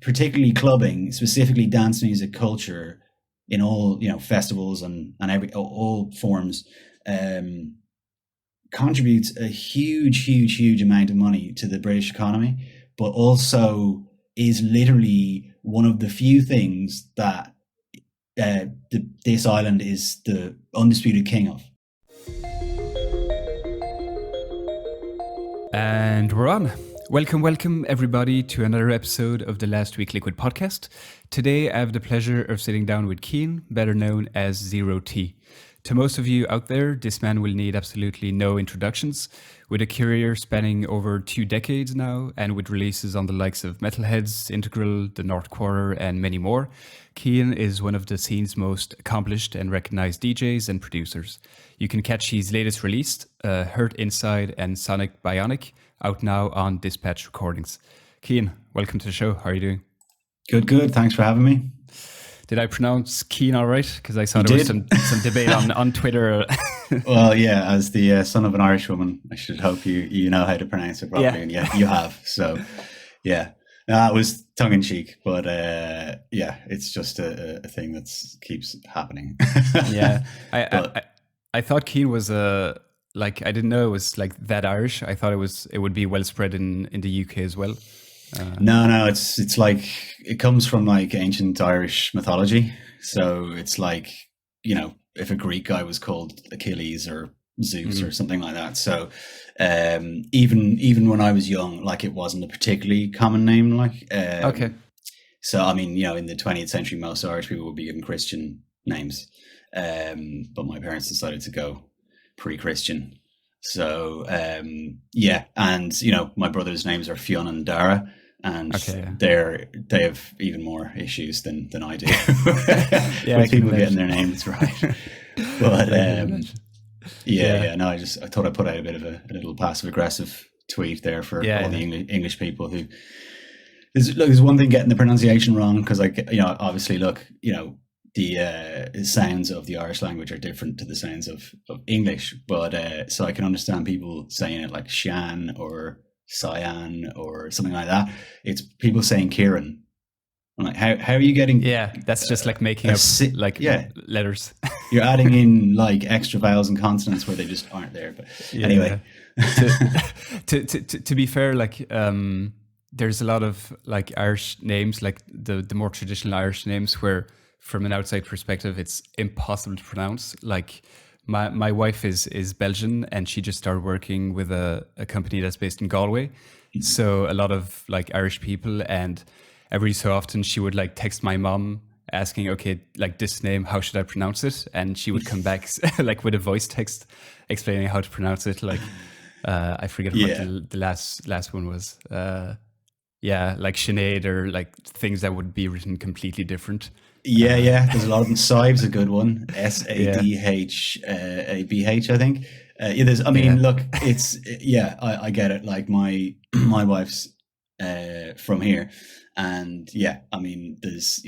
particularly clubbing, specifically dance music culture in all, festivals and all forms, contributes a huge amount of money to the British economy, but also is literally one of the few things that this island is the undisputed king of. And we're on. Welcome everybody to another episode of the Last Week Liquid podcast. Today I have the pleasure of sitting down with Cian, better known as Zero T. To most of you out there, this man will need absolutely no introductions. With a career spanning over 2 decades now, and with releases on the likes of Metalheadz, Integral, The North Quarter, and many more, Cian is one of the scene's most accomplished and recognized DJs and producers. You can catch his latest release, Hurt Inside and Sonic Bionic, out now on Dispatch Recordings. Cian, welcome to the show. How are you doing? Good. Thanks for having me. Did I pronounce Cian all right? Because I saw there was some debate on Twitter. Well, yeah, as the son of an Irish woman, I should hope you know how to pronounce it properly. And yeah, you have. So, yeah. No, it was tongue in cheek, but it's just a thing that keeps happening. Yeah. I thought Cian was I didn't know it was like that Irish. I thought it would be well spread in the UK as well. No, it's like it comes from like ancient Irish mythology. So it's like, if a Greek guy was called Achilles or Zeus or something like that. So even when I was young, like it wasn't a particularly common name. Okay. So I mean, in the 20th century, most Irish people would be given Christian names, but my parents decided to go pre-Christian. So and my brothers' names are Fionn and Dara, and they have even more issues than I do with people getting their names right. But I thought I'd put out a bit of a little passive aggressive tweet there for all the English people who there's one thing getting the pronunciation wrong, because obviously the sounds of the Irish language are different to the sounds of English, but so I can understand people saying it like Cian or Cian or something like that. It's people saying Kieran. I'm like, how are you getting? Yeah, that's just like making up letters. You're adding in like extra vowels and consonants where they just aren't there. But anyway, to be fair, there's a lot of like Irish names, like the more traditional Irish names, where from an outside perspective, it's impossible to pronounce. Like my wife is Belgian, and she just started working with a company that's based in Galway. So a lot of like Irish people, and every so often she would like text my mom asking, okay, like this name, how should I pronounce it? And she would come back like with a voice text explaining how to pronounce it. Like I forget what the last one was. Like Sinead, or like things that would be written completely different. There's a lot of them. Sive's a good one. Sadhabh, I think. Look, it's I get it. Like my wife's from here, and there's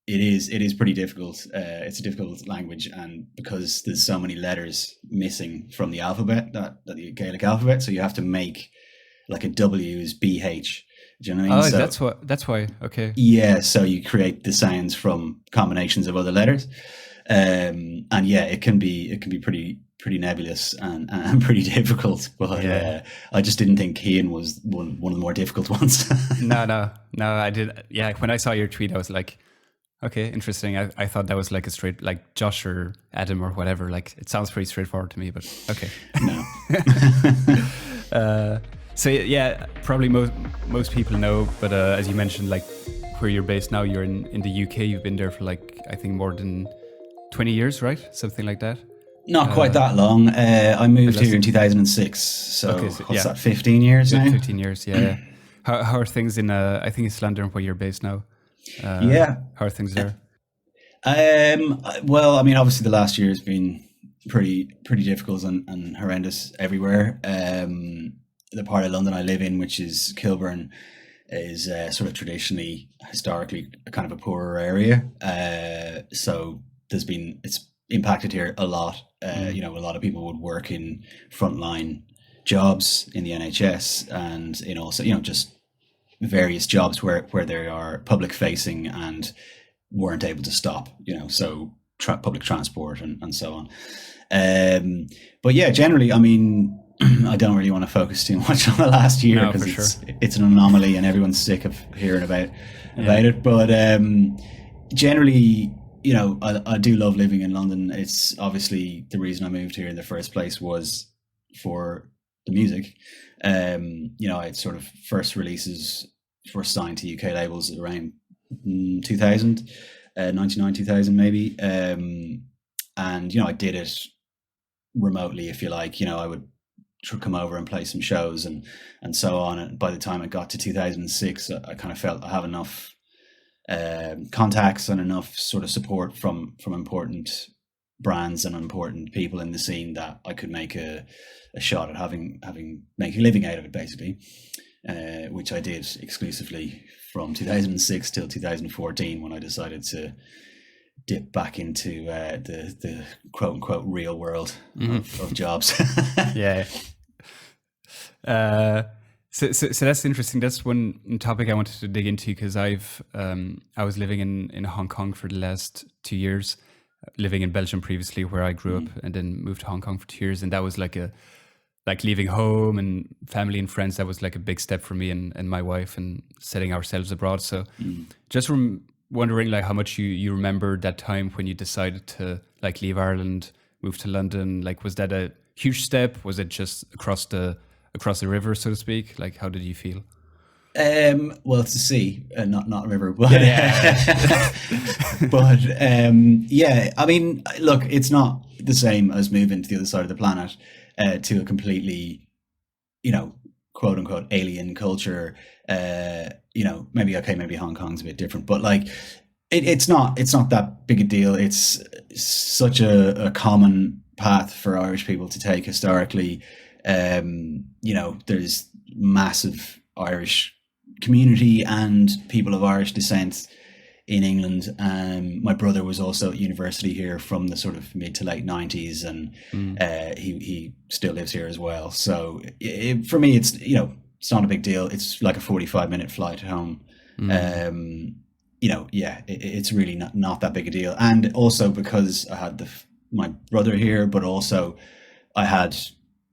it is pretty difficult. It's a difficult language, and because there's so many letters missing from the alphabet, that the Gaelic alphabet, so you have to make like a W is BH. Do you know what I mean? Oh, that's why. Okay. Yeah, so you create the sounds from combinations of other letters, and it can be pretty nebulous and pretty difficult. But I just didn't think Cian was one of the more difficult ones. No, I did. Yeah, when I saw your tweet, I was like, okay, interesting. I thought that was like a straight, like Josh or Adam or whatever. Like it sounds pretty straightforward to me, but okay. No. So probably most people know, but as you mentioned, like where you're based now, you're in the UK. You've been there for like I think more than 20 years, right? Something like that. Not quite that long. I moved here in 2006, so what's that? 15 years now. 15 years, yeah. How are things in? I think it's London where you're based now. How are things there? Well, obviously the last year has been pretty difficult and horrendous everywhere. The part of London I live in, which is Kilburn, is sort of traditionally, historically, kind of a poorer area. So it's impacted here a lot. A lot of people would work in frontline jobs in the NHS, and also just various jobs where they are public facing and weren't able to stop, so public transport and so on. But yeah, generally, I mean, I don't really want to focus too much on the last year because it's an anomaly and everyone's sick of hearing about it. But generally, I do love living in London. It's obviously the reason I moved here in the first place was for the music. I had sort of first signed to UK labels around 2000, 99, 2000 maybe. And, I did it remotely, if you like. I would come over and play some shows and so on. And by the time I got to 2006, I kind of felt I have enough contacts and enough sort of support from important brands and important people in the scene that I could make a shot at making a living out of it, basically, which I did exclusively from 2006 till 2014 when I decided to dip back into the quote unquote real world of jobs. Yeah. So that's interesting. That's one topic I wanted to dig into because I was living in Hong Kong for the last 2 years, living in Belgium previously where I grew up, and then moved to Hong Kong for 2 years, and that was like leaving home and family and friends. That was like a big step for me and my wife and setting ourselves abroad. So just wondering like how much you remember that time when you decided to like leave Ireland, move to London. Like, was that a huge step? Was it just across the river, so to speak? Like, how did you feel? Well, it's a sea, not a river, but but yeah. I mean, look, it's not the same as moving to the other side of the planet to a completely, quote unquote alien culture. Maybe Hong Kong's a bit different, but like it's not that big a deal. It's such a common path for Irish people to take historically. There's massive Irish community and people of Irish descent in England. My brother was also at university here from the sort of mid to late 90s, and he still lives here as well. So for me, it's not a big deal. It's like a 45-minute flight home. It's really not that big a deal. And also because I had my brother here, but also I had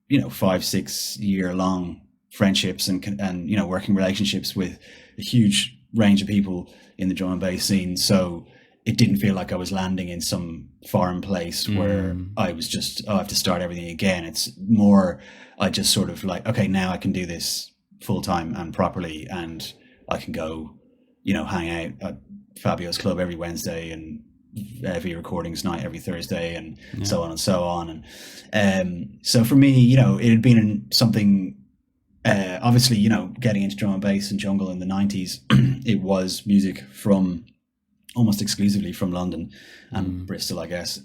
5-6 year long friendships and working relationships with a huge range of people in the drum and bass scene. So it didn't feel like I was landing in some foreign place where I was just, I have to start everything again. It's more, I just sort of like, okay, now I can do this full time and properly, and I can go, hang out at Fabio's Club every Wednesday and every recordings night every Thursday and so on and so on. And so for me, it had been something, obviously, getting into drum and bass and jungle in the 90s, it was music from almost exclusively from London and Bristol, I guess.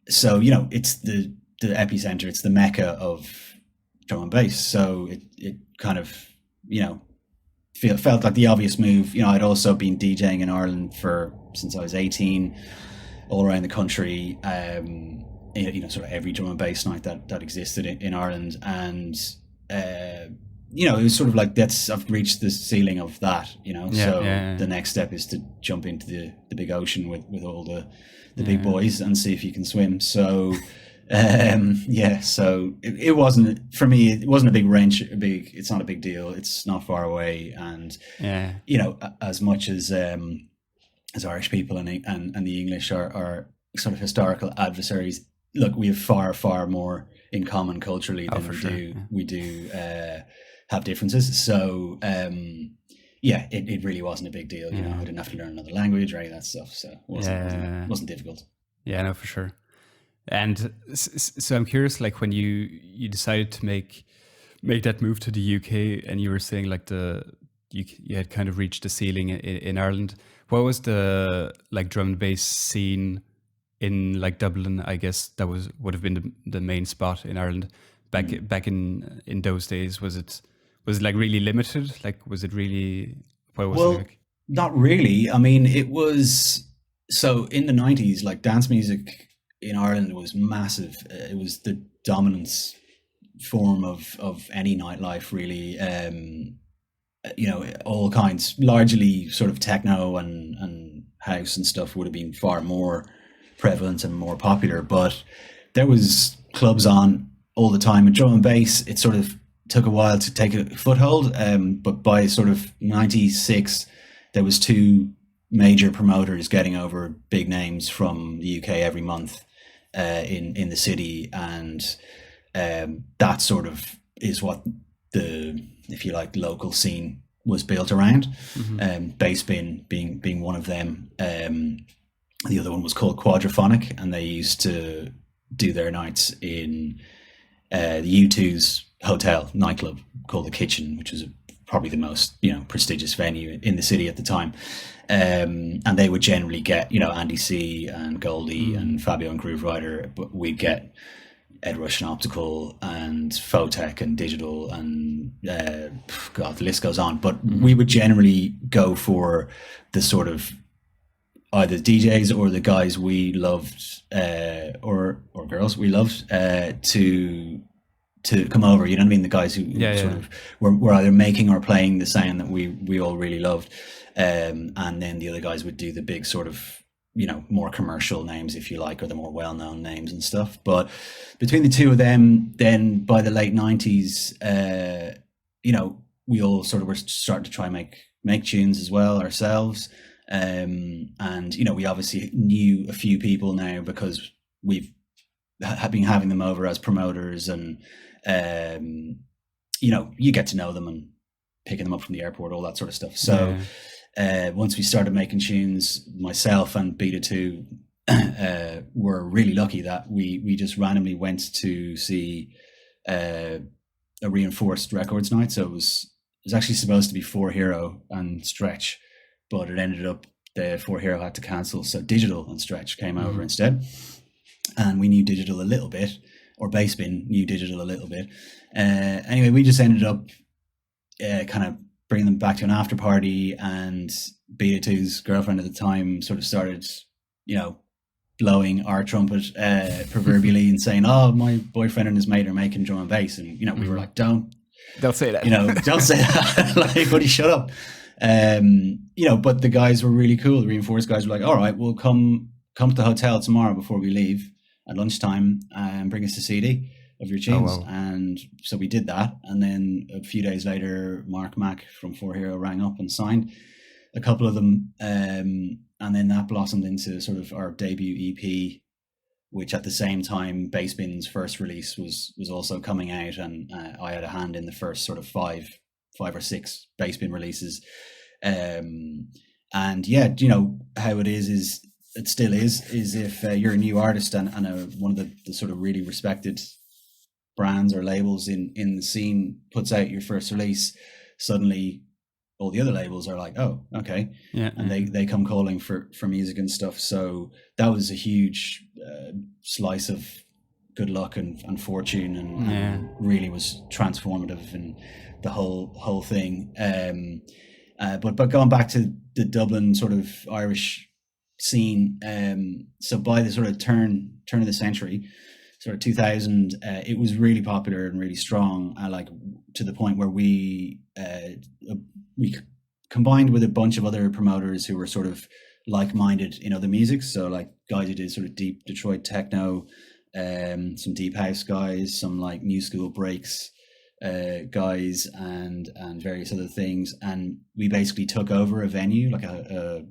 So, it's the epicenter, it's the mecca of drum and bass. So it kind of, felt like the obvious move. I'd also been DJing in Ireland since I was 18, all around the country, sort of every drum and bass night that existed in Ireland. And, it was sort of like, I've reached the ceiling of that, the next step is to jump into the big ocean with all the big boys and see if you can swim. So, so it wasn't, for me, it wasn't a big range, it's not a big deal. It's not far away. And, as much as Irish people and the English are sort of historical adversaries, look, we have far, far more in common culturally than we do have differences. So, it really wasn't a big deal. I didn't have to learn another language or any of that stuff. So it wasn't difficult. Yeah, no, for sure. And so I'm curious, like when you decided to make that move to the UK, and you were saying like you had kind of reached the ceiling in Ireland. What was the like drum and bass scene in like Dublin? I guess that would have been the main spot in Ireland back in those days. Was it like really limited? Like, was it really? What was it like? Not really. I mean, it was, so in the 90s, like dance music in Ireland was massive. It was the dominant form of any nightlife, really. all kinds, largely sort of techno and house and stuff would have been far more prevalent and more popular. But there was clubs on all the time. And drum and bass, it sort of took a while to take a foothold. But by sort of 96, there was two major promoters getting over big names from the UK every month in the city. And that sort of is what the, if you like, local scene was built around. Bassbin being one of them. The other one was called Quadraphonic, and they used to do their nights in the U2's hotel nightclub called the Kitchen, which was probably the most prestigious venue in the city at the time. And they would generally get Andy C and Goldie and Fabio and Groove Rider, but we'd get Ed Rush and Optical and Photech and Digital and God, the list goes on. But we would generally go for the sort of either DJs or the guys we loved or girls we loved to come over. You know what I mean? The guys who sort of were either making or playing the sound that we all really loved. And then the other guys would do the big sort of more commercial names, if you like, or the more well-known names and stuff. But between the two of them, then by the late 90s, we all sort of were starting to try and make tunes as well ourselves. And we obviously knew a few people now because we've been having them over as promoters, and you get to know them and picking them up from the airport, all that sort of stuff. So once we started making tunes, myself and Beta 2 were really lucky that we just randomly went to see a Reinforced Records night. So it was actually supposed to be 4 Hero and Stretch, but it ended up the 4 Hero had to cancel, so Digital and Stretch came over instead. And we knew Digital a little bit, or Bassbin knew Digital a little bit. Anyway, we just ended up kind of bringing them back to an after party, and Beta 2's girlfriend at the time sort of started, blowing our trumpet proverbially and saying, "Oh, my boyfriend and his mate are making drum and bass," and we were like, "Don't say that." Don't say that. Like, buddy, shut up. But the guys were really cool. The Reinforced guys were like, "All right, we'll come to the hotel tomorrow before we leave at lunchtime and bring us a CD of your tunes." Oh, wow. And so we did that. And then a few days later, Mark Mack from 4 Hero rang up and signed a couple of them. And then that blossomed into sort of our debut EP, which at the same time, Bassbin's first release was also coming out. And I had a hand in the first sort of five or six Bassbin releases. And yeah, how it is it still is if you're a new artist and one of the sort of really respected brands or labels in the scene puts out your first release, suddenly all the other labels are like, "Oh, okay." And they come calling for music and stuff. So that was a huge slice of good luck and fortune, and really was transformative in the whole thing. But going back to the Dublin sort of Irish scene, so by the sort of turn of the century, sort of 2000, it was really popular and really strong, like to the point where we combined with a bunch of other promoters who were sort of like-minded in other music. So like guys who did sort of deep Detroit techno, some deep house guys, some like new school breaks guys, and various other things. And we basically took over a venue, like a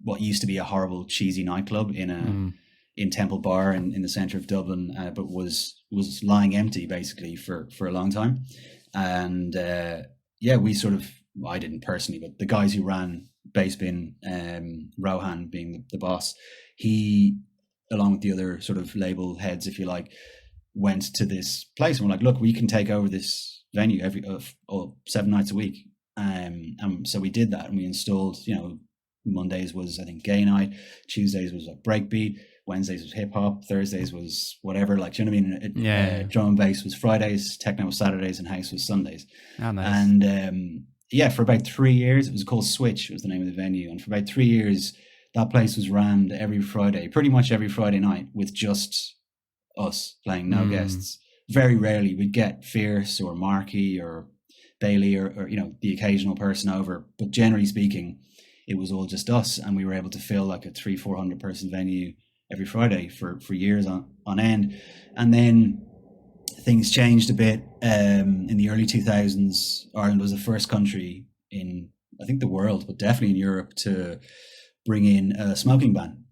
what used to be a horrible cheesy nightclub in Temple Bar in the center of Dublin, but was lying empty basically for a long time. And we sort of, I didn't personally, but the guys who ran Bassbin, Rohan being the boss, he, along with the other sort of label heads, if you like, went to this place and we're like, "Look, we can take over this venue every 7 nights a week." And so we did that, and we installed, Mondays was, I think, gay night, Tuesdays was like breakbeat, Wednesdays was hip hop, Thursdays was whatever, like, do you know what I mean? Drum and bass was Fridays, techno was Saturdays, and house was Sundays. Oh, nice. And for about 3 years, it was called Switch, was the name of the venue. And for about 3 years, that place was ran every Friday, pretty much every Friday night, with just us playing, no guests. Very rarely we'd get Fierce or Marky or Bailey or the occasional person over, but generally speaking, it was all just us, and we were able to fill like a 300-400 person venue every Friday for years on end. And then things changed a bit. In the early 2000s, Ireland was the first country in, I think, the world, but definitely in Europe, to bring in a smoking ban.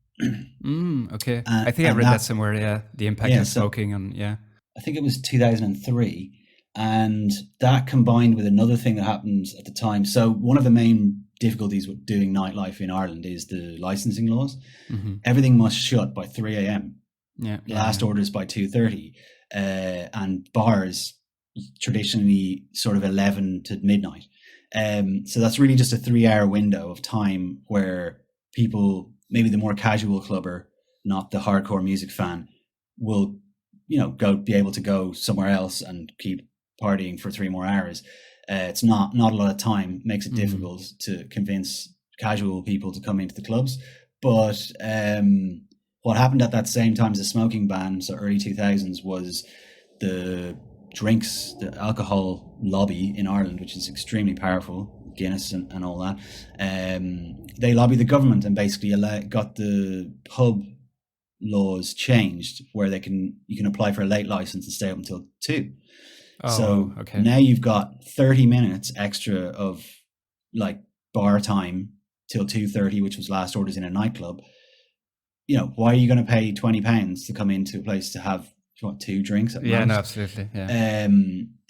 Okay. I think I read that somewhere, yeah. The impact of smoking on, yeah. I think it was 2003. And that combined with another thing that happened at the time. So one of the main difficulties with doing nightlife in Ireland is the licensing laws. Everything must shut by 3 a.m. Last orders by 2:30. And bars traditionally sort of 11 to midnight. So that's really just a 3-hour window of time where people, maybe the more casual clubber, not the hardcore music fan, will be able to go somewhere else and keep partying for 3 more hours. It's not a lot of time, makes it difficult to convince casual people to come into the clubs. But what happened at that same time as the smoking ban, so early 2000s, was the alcohol lobby in Ireland, which is extremely powerful, Guinness and all that. They lobbied the government and basically got the pub laws changed where you can apply for a late license and stay up until 2. Now you've got 30 minutes extra of like bar time till 2:30, which was last orders in a nightclub. Why are you going to pay £20 to come into a place to have 2 drinks at most? Yeah, no, absolutely. Yeah.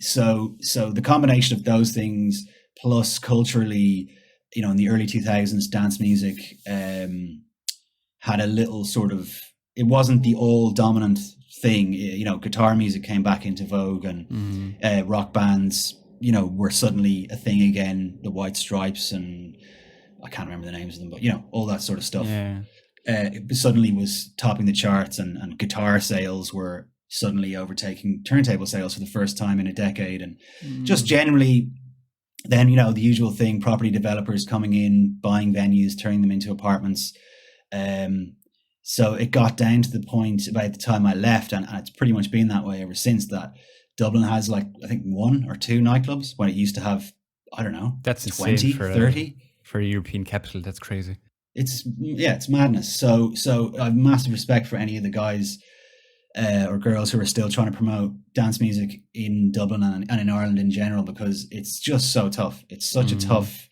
So the combination of those things, plus culturally, in the early 2000s, dance music had a little sort of, it wasn't the all dominant thing. Guitar music came back into vogue, and rock bands, were suddenly a thing again. The White Stripes, and I can't remember the names of them, but all that sort of stuff. Yeah. It suddenly was topping the charts, and guitar sales were suddenly overtaking turntable sales for the first time in a decade. And just generally, then, the usual thing, property developers coming in, buying venues, turning them into apartments. So it got down to the point about the time I left, and it's pretty much been that way ever since, that Dublin has like, I think 1 or 2 nightclubs when it used to have, I don't know, that's 20, 30. For a European capital, that's crazy. It's madness. So I have massive respect for any of the guys or girls who are still trying to promote dance music in Dublin and in Ireland in general, because it's just so tough. It's such a tough,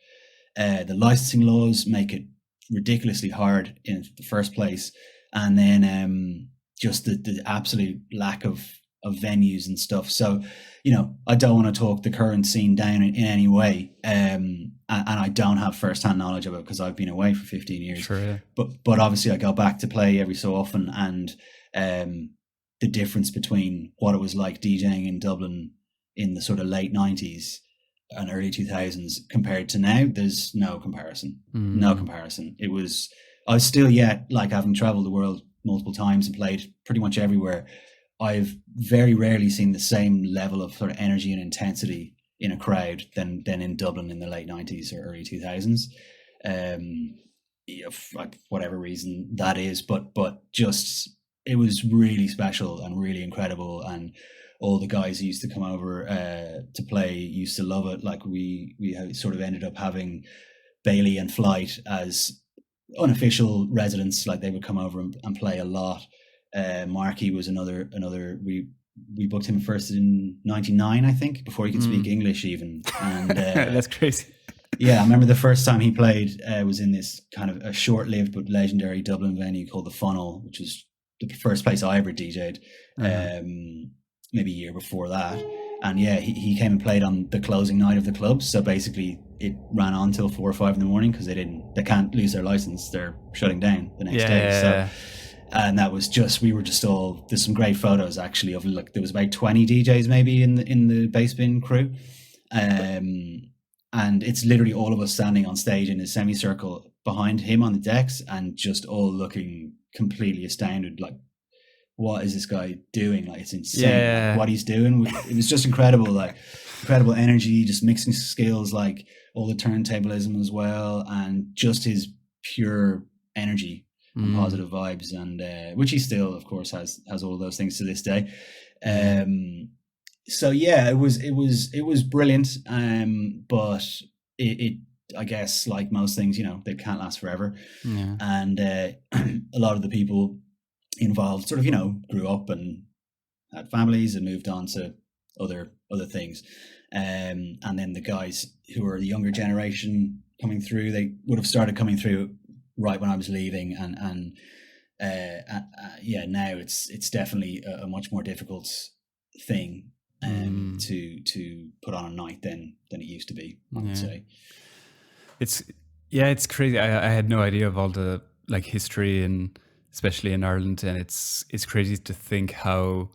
the licensing laws make it ridiculously hard in the first place. And then just the absolute lack of venues and stuff. So, I don't want to talk the current scene down in any way. And I don't have firsthand knowledge of it because I've been away for 15 years. Sure, yeah. But obviously I go back to play every so often, and the difference between what it was like DJing in Dublin in the sort of late 90s and early 2000s compared to now, there's no comparison. No comparison. I was still yet, like, having traveled the world multiple times and played pretty much everywhere, I've very rarely seen the same level of sort of energy and intensity in a crowd than in Dublin in the late 90s or early 2000s. For whatever reason that is, but just, it was really special and really incredible. And all the guys who used to come over to play used to love it. Like we sort of ended up having Bailey and Flight as unofficial residents. Like they would come over and play a lot. Marky was another. We booked him first in '99, I think, before he could speak English even. And that's crazy. Yeah, I remember the first time he played was in this kind of a short-lived but legendary Dublin venue called the Funnel, which was the first place I ever DJ'd. Maybe a year before that. And yeah, he came and played on the closing night of the club. So basically it ran on till 4 or 5 in the morning because they can't lose their license. They're shutting down the next day. Yeah. So, and that was just, we were just all, there's some great photos actually of, like, there was about 20 DJs maybe in the bass bin crew. And it's literally all of us standing on stage in a semicircle behind him on the decks and just all looking completely astounded. Like, what is this guy doing? Like, it's insane like, what he's doing. It was just incredible, like incredible energy, just mixing skills, like all the turntablism as well, and just his pure energy and positive vibes, and which he still, of course, has all of those things to this day. So yeah, it was brilliant. But it I guess, like most things, they can't last forever. Yeah. And a lot of the people involved sort of, grew up and had families and moved on to other things. And then the guys who are the younger generation coming through, they would have started coming through right when I was leaving, and yeah, now it's definitely a much more difficult thing to put on a night than it used to be, I would say. It's it's crazy. I had no idea of all the like history, and especially in Ireland, and it's crazy to think how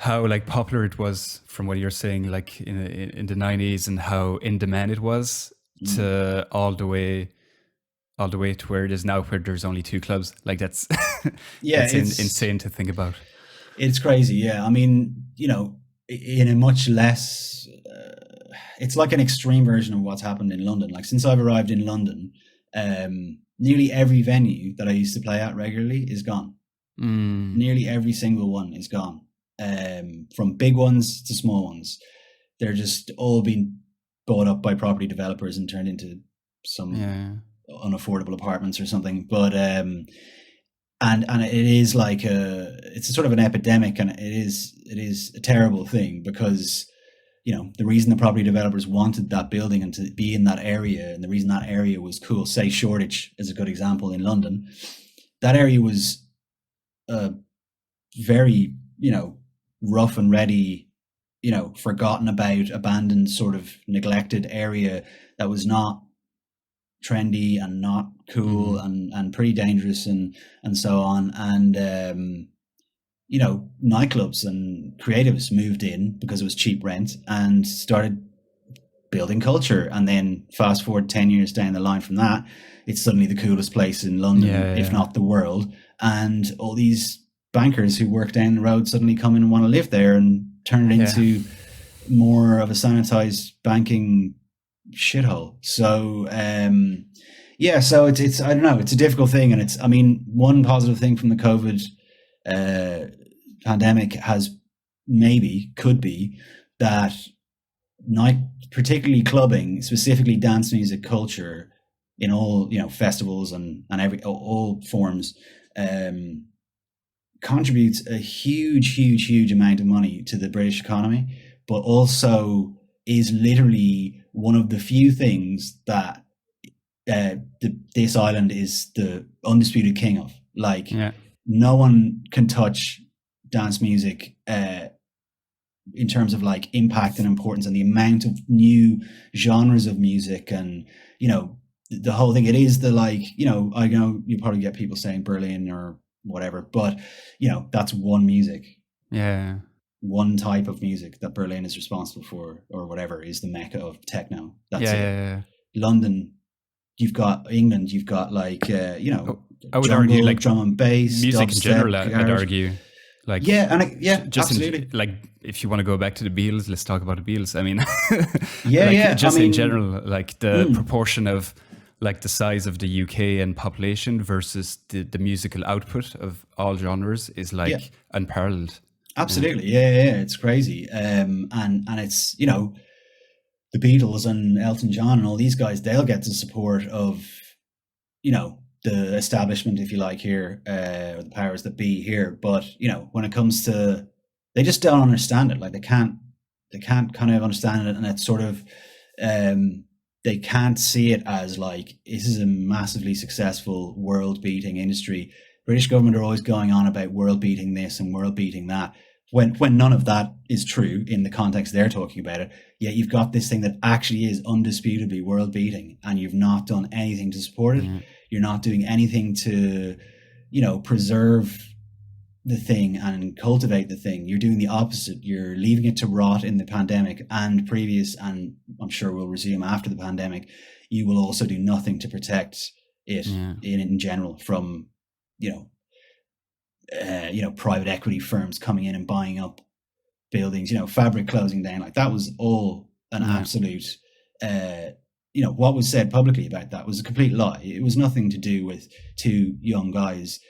like popular it was from what you're saying, like in the 90s, and how in demand it was to all the way to where it is now, where there's only 2 clubs. Like that's Yeah, that's insane to think about. It's crazy. Yeah, I mean, in a much less, it's like an extreme version of what's happened in London. Like, since I've arrived in London, nearly every venue that I used to play at regularly is gone. Nearly every single one is gone. From big ones to small ones, they're just all being bought up by property developers and turned into some unaffordable apartments or something. But and it is like it's a sort of an epidemic, and it is a terrible thing, because the reason the property developers wanted that building and to be in that area, and the reason that area was cool, say Shoreditch is a good example in London, that area was very rough and ready, forgotten about, abandoned, sort of neglected area that was not trendy and not cool and pretty dangerous and so on. And nightclubs and creatives moved in because it was cheap rent and started building culture. And then fast forward 10 years down the line from that, it's suddenly the coolest place in London, if not the world. And all these bankers who work down the road suddenly come in and want to live there and turn it into more of a sanitized banking shithole. So so it's I don't know, it's a difficult thing. And I mean, one positive thing from the COVID pandemic could be that particularly clubbing, specifically dance music culture, in all festivals and all forms, contributes a huge amount of money to the British economy, but also is literally one of the few things that this island is the undisputed king of. Like, no one can touch dance music in terms of like impact and importance, and the amount of new genres of music, and the whole thing. It is the I know you probably get people saying Berlin or whatever, but that's one music, one type of music that Berlin is responsible for, or whatever, is the mecca of techno. That's it. London, you've got England, you've got like I would argue like drum and bass music dubstep, in general. I'd argue like just absolutely. Like, if you want to go back to the Beatles, let's talk about the Beatles. I mean, in general, like the proportion of like the size of the UK and population versus the musical output of all genres is like unparalleled. Absolutely. Yeah. It's crazy. And it's, the Beatles and Elton John and all these guys, they'll get the support of, the establishment, if you like, here, or the powers that be here. But, when it comes to, they just don't understand it. Like, they can't kind of understand it. And it's sort of, they can't see it as like, this is a massively successful world-beating industry. British government are always going on about world-beating this and world-beating that, when none of that is true in the context they're talking about it. Yet you've got this thing that actually is undisputably world-beating, and you've not done anything to support it. You're not doing anything to, preserve the thing and cultivate the thing. You're doing the opposite. You're leaving it to rot in the pandemic and previous, and I'm sure will resume after the pandemic. You will also do nothing to protect it in general from, private equity firms coming in and buying up buildings, Fabric closing down. Like, that was all an absolute, what was said publicly about that was a complete lie. It was nothing to do with 2 young guys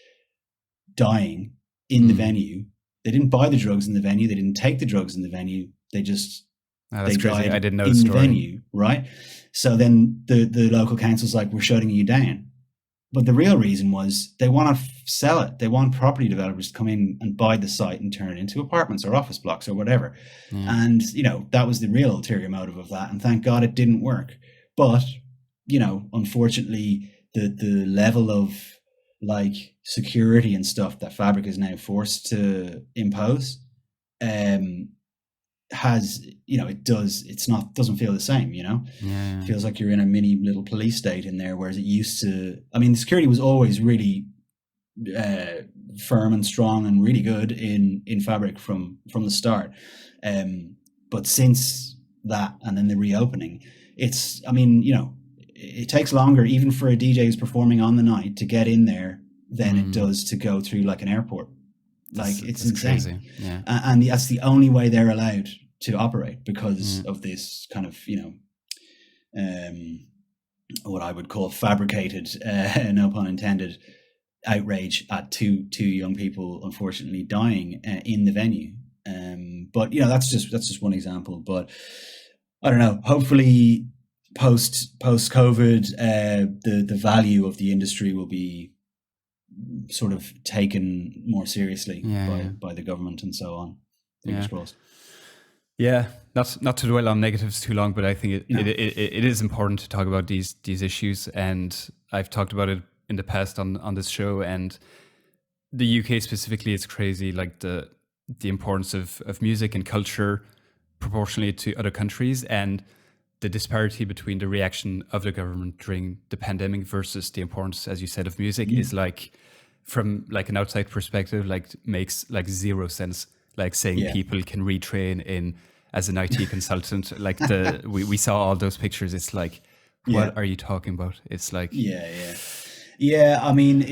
dying in the venue They didn't buy the drugs in the venue. They didn't take the drugs in the venue. They just That's crazy. died I didn't know in the the story. venue, right? So then the local council's like, we're shutting you down. But the real reason was they want to sell it. They want property developers to come in and buy the site and turn it into apartments or office blocks or whatever. And, that was the real ulterior motive of that. And thank God it didn't work. But, unfortunately, the level of like security and stuff that Fabric is now forced to impose has, doesn't feel the same, It feels like you're in a mini little police state in there, whereas it used to, the security was always really firm and strong and really good in Fabric from the start. But since that, and then the reopening, it's, it takes longer even for a DJ who's performing on the night to get in there than it does to go through like an airport. Like it's insane. Crazy. Yeah. And that's the only way they're allowed to operate because of this kind of, what I would call fabricated, no pun intended, outrage at two young people unfortunately dying in the venue. But that's just one example. But I don't know. Hopefully, post COVID, the value of the industry will be sort of taken more seriously by the government and so on. Fingers crossed. Yeah, not to dwell on negatives too long, but I think it is important to talk about these issues, and I've talked about it in the past on this show. And the UK specifically is crazy, like the importance of music and culture proportionally to other countries, and the disparity between the reaction of the government during the pandemic versus the importance, as you said, of music is like, from like an outside perspective, like makes like zero sense. Like saying people can retrain in as an IT consultant, like we saw all those pictures. It's like, what are you talking about? It's like, it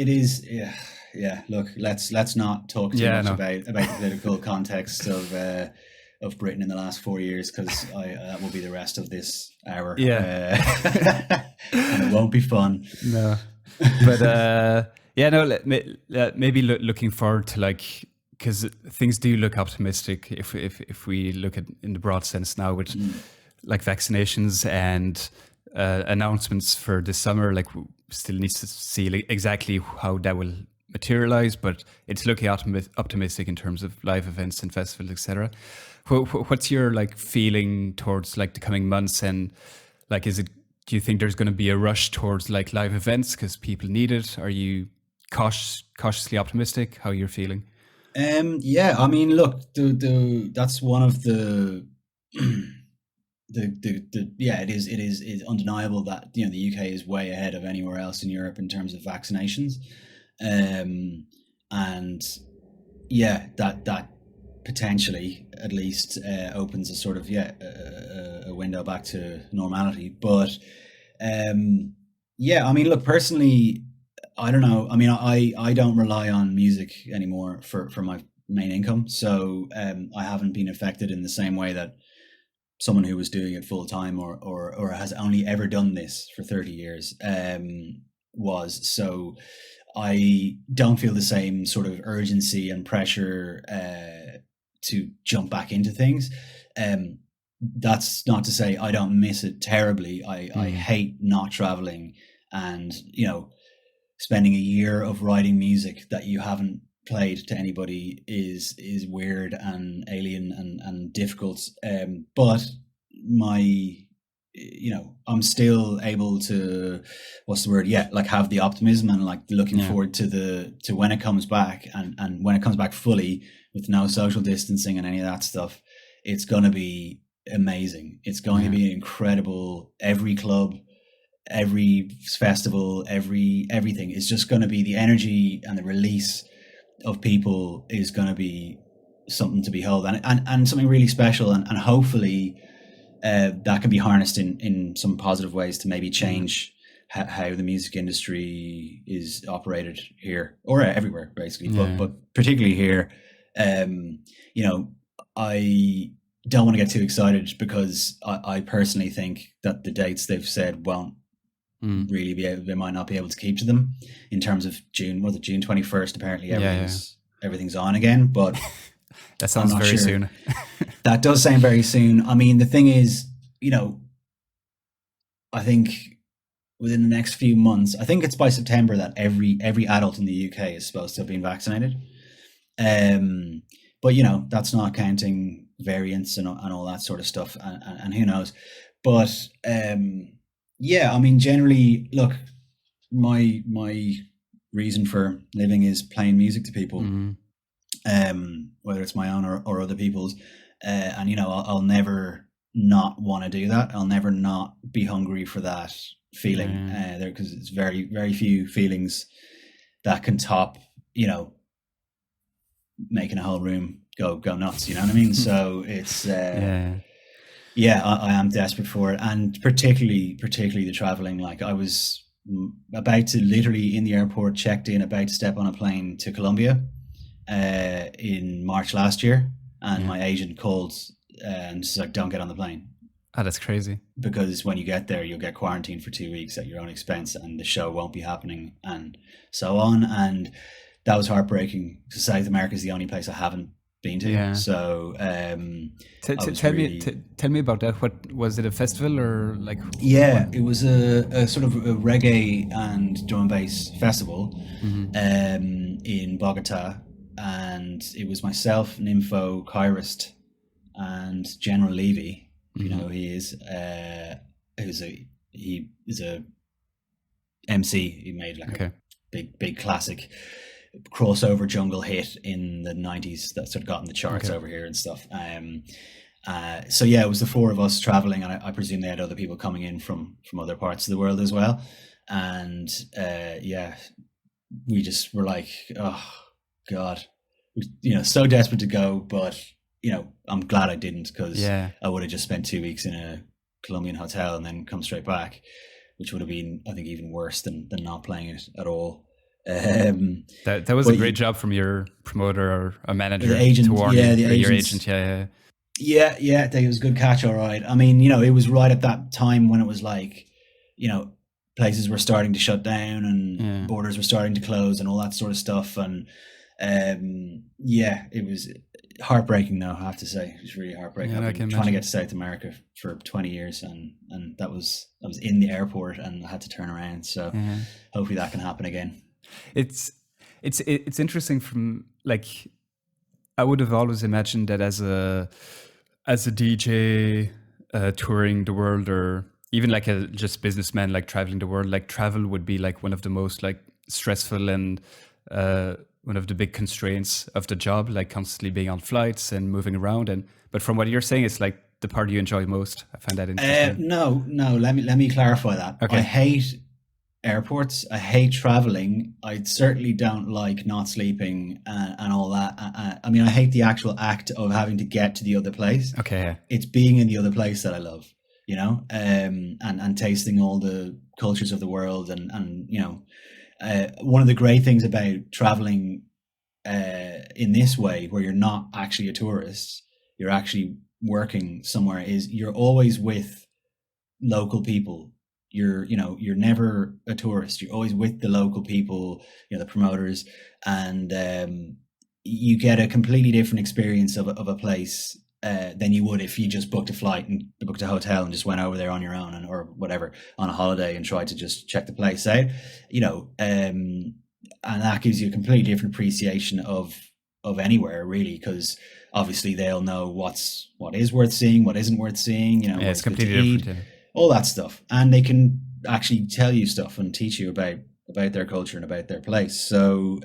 is. Look, let's not talk too much about the political context of Britain in the last 4 years, because that will be the rest of this hour. And it won't be fun. No, but maybe looking forward to like, because things do look optimistic if we look at in the broad sense now with like vaccinations and announcements for this summer. Like, we still need to see exactly how that will materialize, but it's looking optimistic in terms of live events and festivals, etc. What's your like feeling towards like the coming months, and like, do you think there's going to be a rush towards like live events because people need it? Are you cautiously optimistic? How you're feeling? Look, that's one of the it is undeniable that the UK is way ahead of anywhere else in Europe in terms of vaccinations, and that potentially at least opens a sort of a window back to normality. But look, personally, I don't know. I don't rely on music anymore for my main income. So I haven't been affected in the same way that someone who was doing it full time or has only ever done this for 30 years was. So I don't feel the same sort of urgency and pressure to jump back into things. That's not to say I don't miss it terribly. I hate not traveling and, spending a year of writing music that you haven't played to anybody is weird and alien and difficult. But I'm still able to, have the optimism and like looking forward to when it comes back, and when it comes back fully with no social distancing and any of that stuff, it's going to be amazing. It's going to be incredible. Every club, every festival, everything is just going to be, the energy and the release of people is going to be something to behold, and something really special, and hopefully that can be harnessed in some positive ways to maybe change how the music industry is operated here or everywhere, basically. But particularly here, I don't want to get too excited, because I personally think that the dates they've said won't really they might not be able to keep to them in terms of June 21st. Apparently everything's on again, but That I'm sounds not very sure. soon. That does sound very soon. I mean, the thing is, I think within the next few months, I think it's by September that every adult in the UK is supposed to have been vaccinated. Um, but that's not counting variants and all that sort of stuff, and who knows. But yeah, I mean, generally, look, my reason for living is playing music to people, Mhm. whether it's my own or other people's, and I'll never not want to do that. I'll never not be hungry for that feeling Yeah. there, because it's very, very few feelings that can top making a whole room go nuts. You know what I mean? So it's Yeah. yeah, I am desperate for it, and particularly the traveling. Like, I was about to, literally in the airport, checked in, about to step on a plane to Colombia in March last year, and Yeah. my agent called and just like, don't get on the plane, Oh, that's crazy. because when you get there, you'll get quarantined for 2 weeks at your own expense, and the show won't be happening, and so on. And that was heartbreaking. South America is the only place I haven't been to. Yeah. So Tell me about that. What was it? A festival or like? yeah, it was a sort of a reggae and drum and bass festival in Bogota, and it was myself, Nympho, Kyrist, and General Levy. You know who he is. He is a MC. He made like a big classic crossover jungle hit in the 90s that sort of got in the charts over here and stuff. So yeah, it was the four of us traveling, and I presume they had other people coming in from other parts of the world as well. And yeah, we just were like, oh God, so desperate to go, but I'm glad I didn't, because I would have just spent 2 weeks in a Colombian hotel and then come straight back, which would have been, I think, even worse than not playing it at all. That was a great job from your promoter or a manager, the agent, to warn yeah, you, the your agents. agent. Yeah. It was a good catch, all right. I mean, it was right at that time when it was like, places were starting to shut down and borders were starting to close and all that sort of stuff. And yeah, it was heartbreaking, though, I have to say. It was really heartbreaking. I've been trying to get to South America for 20 years, and I was in the airport and I had to turn around. So hopefully that can happen again. It's interesting. From like, I would have always imagined that as a DJ touring the world, or even like a just businessman, like traveling the world, like travel would be like one of the most like stressful and one of the big constraints of the job, like constantly being on flights and moving around. But from what you're saying, it's like the part you enjoy most. I find that interesting. No, let me clarify that. Okay. I hate airports. I hate traveling. I certainly don't like not sleeping and all that. I mean, I hate the actual act of having to get to the other place. Okay. It's being in the other place that I love, and tasting all the cultures of the world, and one of the great things about traveling in this way, where you're not actually a tourist, you're actually working somewhere, is you're always with local people. You're never a tourist. You're always with the local people, the promoters, and you get a completely different experience of a place than you would if you just booked a flight and booked a hotel and just went over there on your own, or whatever, on a holiday, and tried to just check the place out, and that gives you a completely different appreciation of anywhere, really, because obviously they'll know what is worth seeing, what isn't worth seeing, it's completely different, all that stuff, and they can actually tell you stuff and teach you about their culture and about their place. So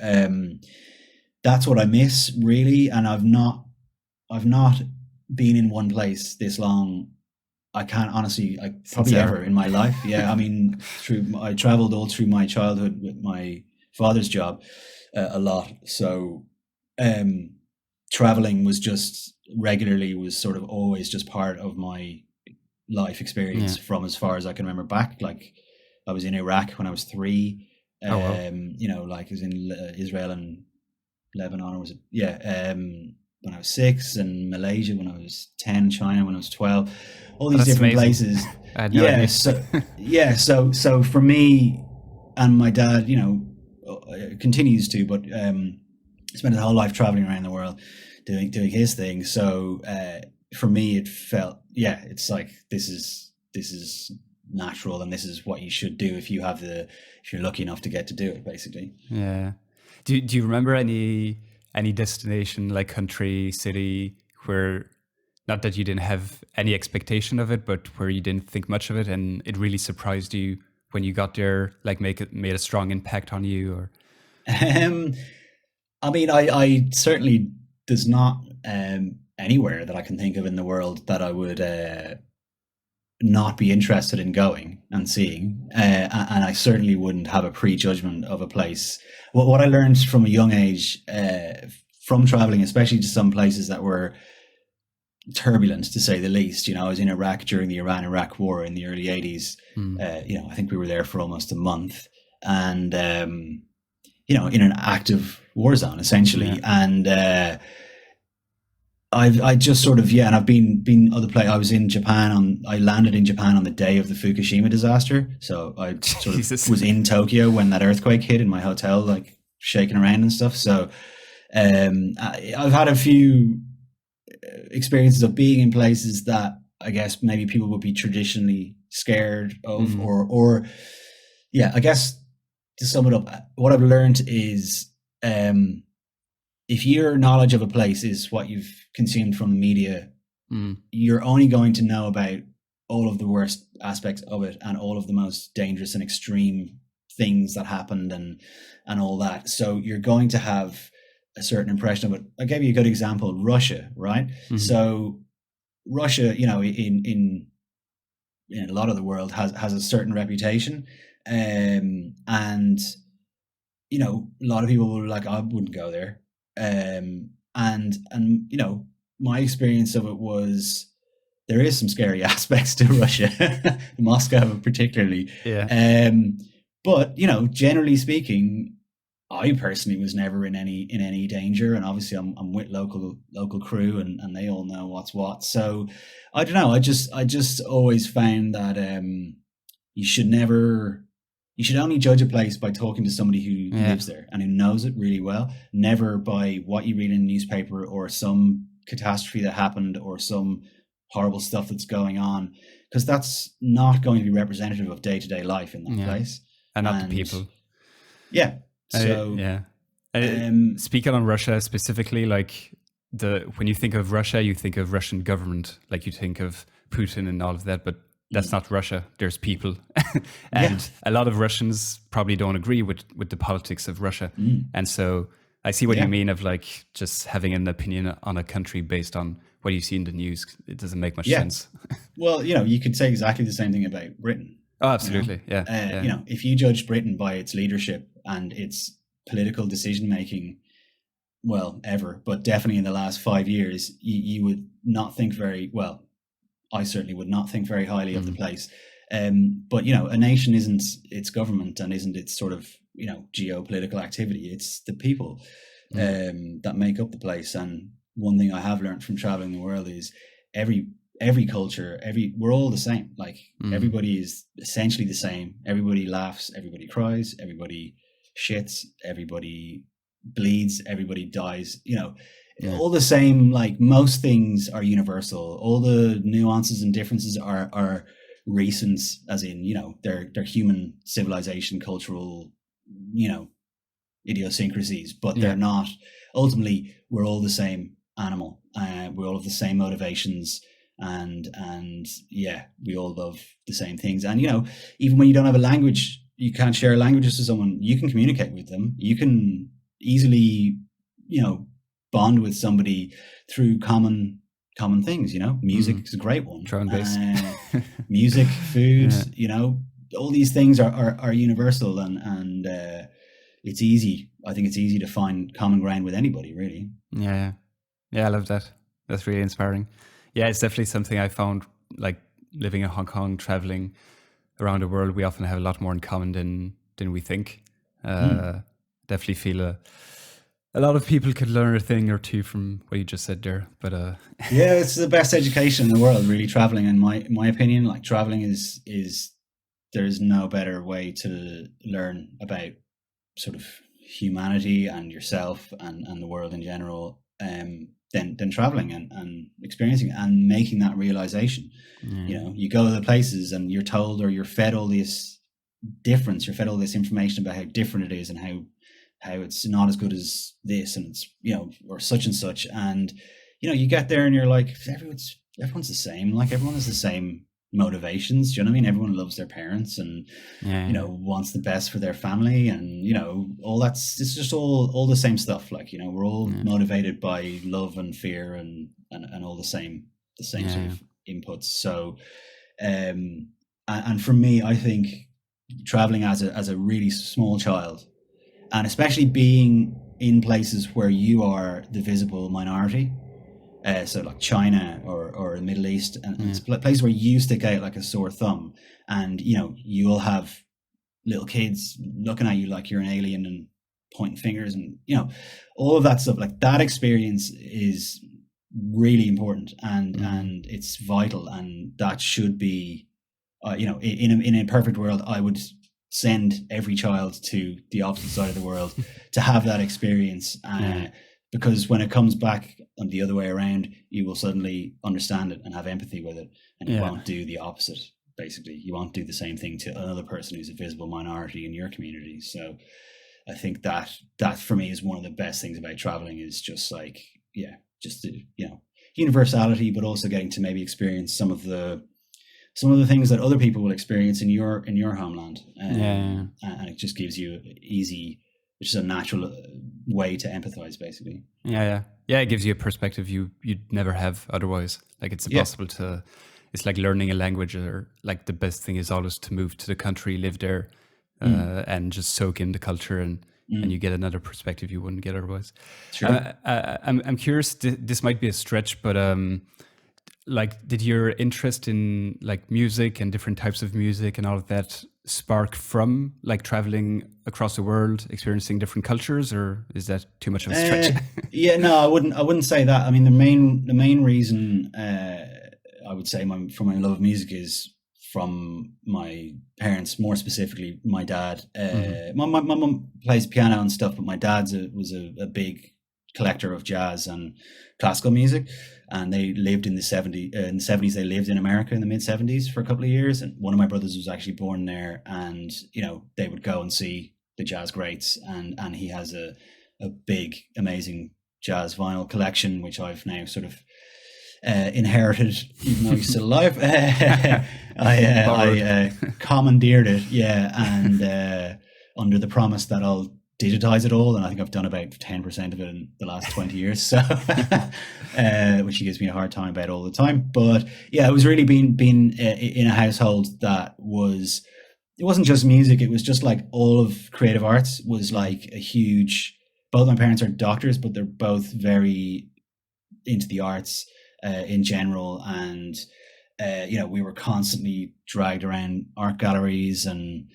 that's what I miss, really. And I've not been in one place this long. I can't honestly, probably ever in my life. Yeah, I mean, I traveled all through my childhood with my father's job a lot. So traveling was sort of always just part of my life experience from as far as I can remember back. Like, I was in Iraq when I was 3. Like, I was in Israel and Lebanon, or was it? When I was 6, and Malaysia when I was 10, China when I was 12. All these different places. I had no idea. So for me and my dad, continues to, but spent his whole life traveling around the world. doing his thing. So for me, it felt, it's like this is natural, and this is what you should do if you're lucky enough to get to do it, basically. Yeah. Do you remember any destination, like country, city, where, not that you didn't have any expectation of it, but where you didn't think much of it and it really surprised you when you got there, like made a strong impact on you? Or I mean, I certainly, there's not anywhere that I can think of in the world that I would not be interested in going and seeing, and I certainly wouldn't have a prejudgment of a place. What I learned from a young age from traveling, especially to some places that were turbulent, to say the least. I was in Iraq during the Iran-Iraq war in the early 80s. I think we were there for almost a month, and in an active war zone, essentially. And I just sort of, and I've been other places. I was in Japan I landed in Japan on the day of the Fukushima disaster. So I sort of was in Tokyo when that earthquake hit, in my hotel, like shaking around and stuff. So I've had a few experiences of being in places that I guess maybe people would be traditionally scared of, or I guess, to sum it up, what I've learned is if your knowledge of a place is what you've consumed from the media, you're only going to know about all of the worst aspects of it and all of the most dangerous and extreme things that happened and all that. So you're going to have a certain impression of it. I gave you a good example, Russia, right? So Russia, in a lot of the world has a certain reputation, and a lot of people were like, I wouldn't go there. And my experience of it was, there is some scary aspects to Russia, Moscow particularly. But generally speaking, I personally was never in any danger, and obviously I'm with local crew, and they all know what's what. So I don't know. I just always found that you should only judge a place by talking to somebody who lives there and who knows it really well, never by what you read in the newspaper or some catastrophe that happened or some horrible stuff that's going on, because that's not going to be representative of day-to-day life in that place. And not the people. Yeah. So speaking on Russia specifically, like when you think of Russia, you think of Russian government, like you think of Putin and all of that, but that's not Russia. There's people. And a lot of Russians probably don't agree with the politics of Russia. And so I see what you mean of like just having an opinion on a country based on what you see in the news. It doesn't make much sense. Well, you could say exactly the same thing about Britain. Oh, absolutely. If you judge Britain by its leadership and its political decision making, well, ever, but definitely in the last 5 years, you would not think very well. I certainly would not think very highly of the place. But a nation isn't its government and isn't its sort of geopolitical activity. It's the people that make up the place. And one thing I have learned from traveling the world is every culture, we're all the same. Like everybody is essentially the same. Everybody laughs, everybody cries, everybody shits, everybody bleeds, everybody dies. All the same. Like most things are universal. All the nuances and differences are recent, as in they're human civilization, cultural idiosyncrasies, but they're not. Ultimately, we're all the same animal. We all have the same motivations. And we all love the same things. And even when you don't have a language, you can't share languages to someone, you can communicate with them. You can easily bond with somebody through common things. Music is a great one. Drum and bass. Music, food, all these things are universal, and it's easy. I think it's easy to find common ground with anybody, really. Yeah, I love that. That's really inspiring. Yeah, it's definitely something I found, like living in Hong Kong, traveling around the world, we often have a lot more in common than we think. Definitely feel a lot of people could learn a thing or two from what you just said there. But it's the best education in the world, really, traveling. In my opinion, like traveling is there's no better way to learn about sort of humanity and yourself and the world in general than traveling and experiencing and making that realization. You know, you go to the places and you're told, or you're fed all this difference, you're fed all this information about how different it is and how it's not as good as this, and it's, you know, or such and such. And, you know, you get there and you're like, everyone's the same. Like, everyone has the same motivations. Do you know what I mean? Everyone loves their parents and, you know, wants the best for their family, and, you know, all it's just all the same stuff. Like, you know, we're all motivated by love and fear and all the same sort of inputs. So, and for me, I think traveling as a really small child, and especially being in places where you are the visible minority, so like China or the Middle East, and it's places where you stick out like a sore thumb, and, you know, you'll have little kids looking at you like you're an alien and pointing fingers, and, you know, all of that stuff. Like, that experience is really important, and it's vital, and that should be, you know, in a perfect world, I would send every child to the opposite side of the world to have that experience, because when it comes back on the other way around, you will suddenly understand it and have empathy with it, and you won't do the opposite. Basically, you won't do the same thing to another person who's a visible minority in your community. So I think that for me is one of the best things about traveling, is just like, just the, you know, universality, but also getting to maybe experience some of the things that other people will experience in your homeland, and it just gives you which is a natural way to empathize, basically. It gives you a perspective you'd never have otherwise. Like, it's impossible to. It's like learning a language, or like the best thing is always to move to the country, live there, and just soak in the culture, and you get another perspective you wouldn't get otherwise. Sure. I'm curious. This might be a stretch, but like, did your interest in like music and different types of music and all of that spark from like traveling across the world, experiencing different cultures, or is that too much of a stretch? No, I wouldn't say that. I mean, the main reason I would say for my love of music is from my parents, more specifically my dad. My mum plays piano and stuff, but my dad was a big collector of jazz and classical music, and they lived in the 70s. They lived in America in the mid 70s for a couple of years, and one of my brothers was actually born there, and, you know, they would go and see the jazz greats, and he has a big, amazing jazz vinyl collection, which I've now sort of inherited, even though he's still alive. I commandeered it, and under the promise that I'll digitize it all, and I think I've done about 10% of it in the last 20 years, so which he gives me a hard time about all the time. But yeah, it was really being in a household that it wasn't just music, it was just like all of creative arts was like a huge. Both my parents are doctors, but they're both very into the arts in general, and you know, we were constantly dragged around art galleries and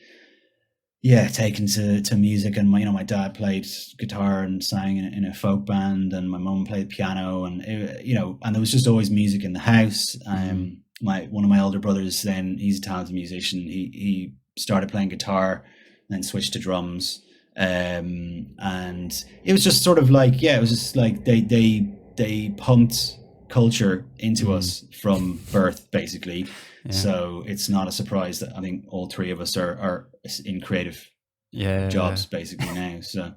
taken to music. And my dad played guitar and sang in a folk band, and my mum played piano, and and there was just always music in the house. One of my older brothers, then, he's a talented musician. He started playing guitar, then switched to drums, and it was just sort of like, it was just like they pumped culture into us from birth, basically. So it's not a surprise that I think all three of us are in creative jobs basically now. So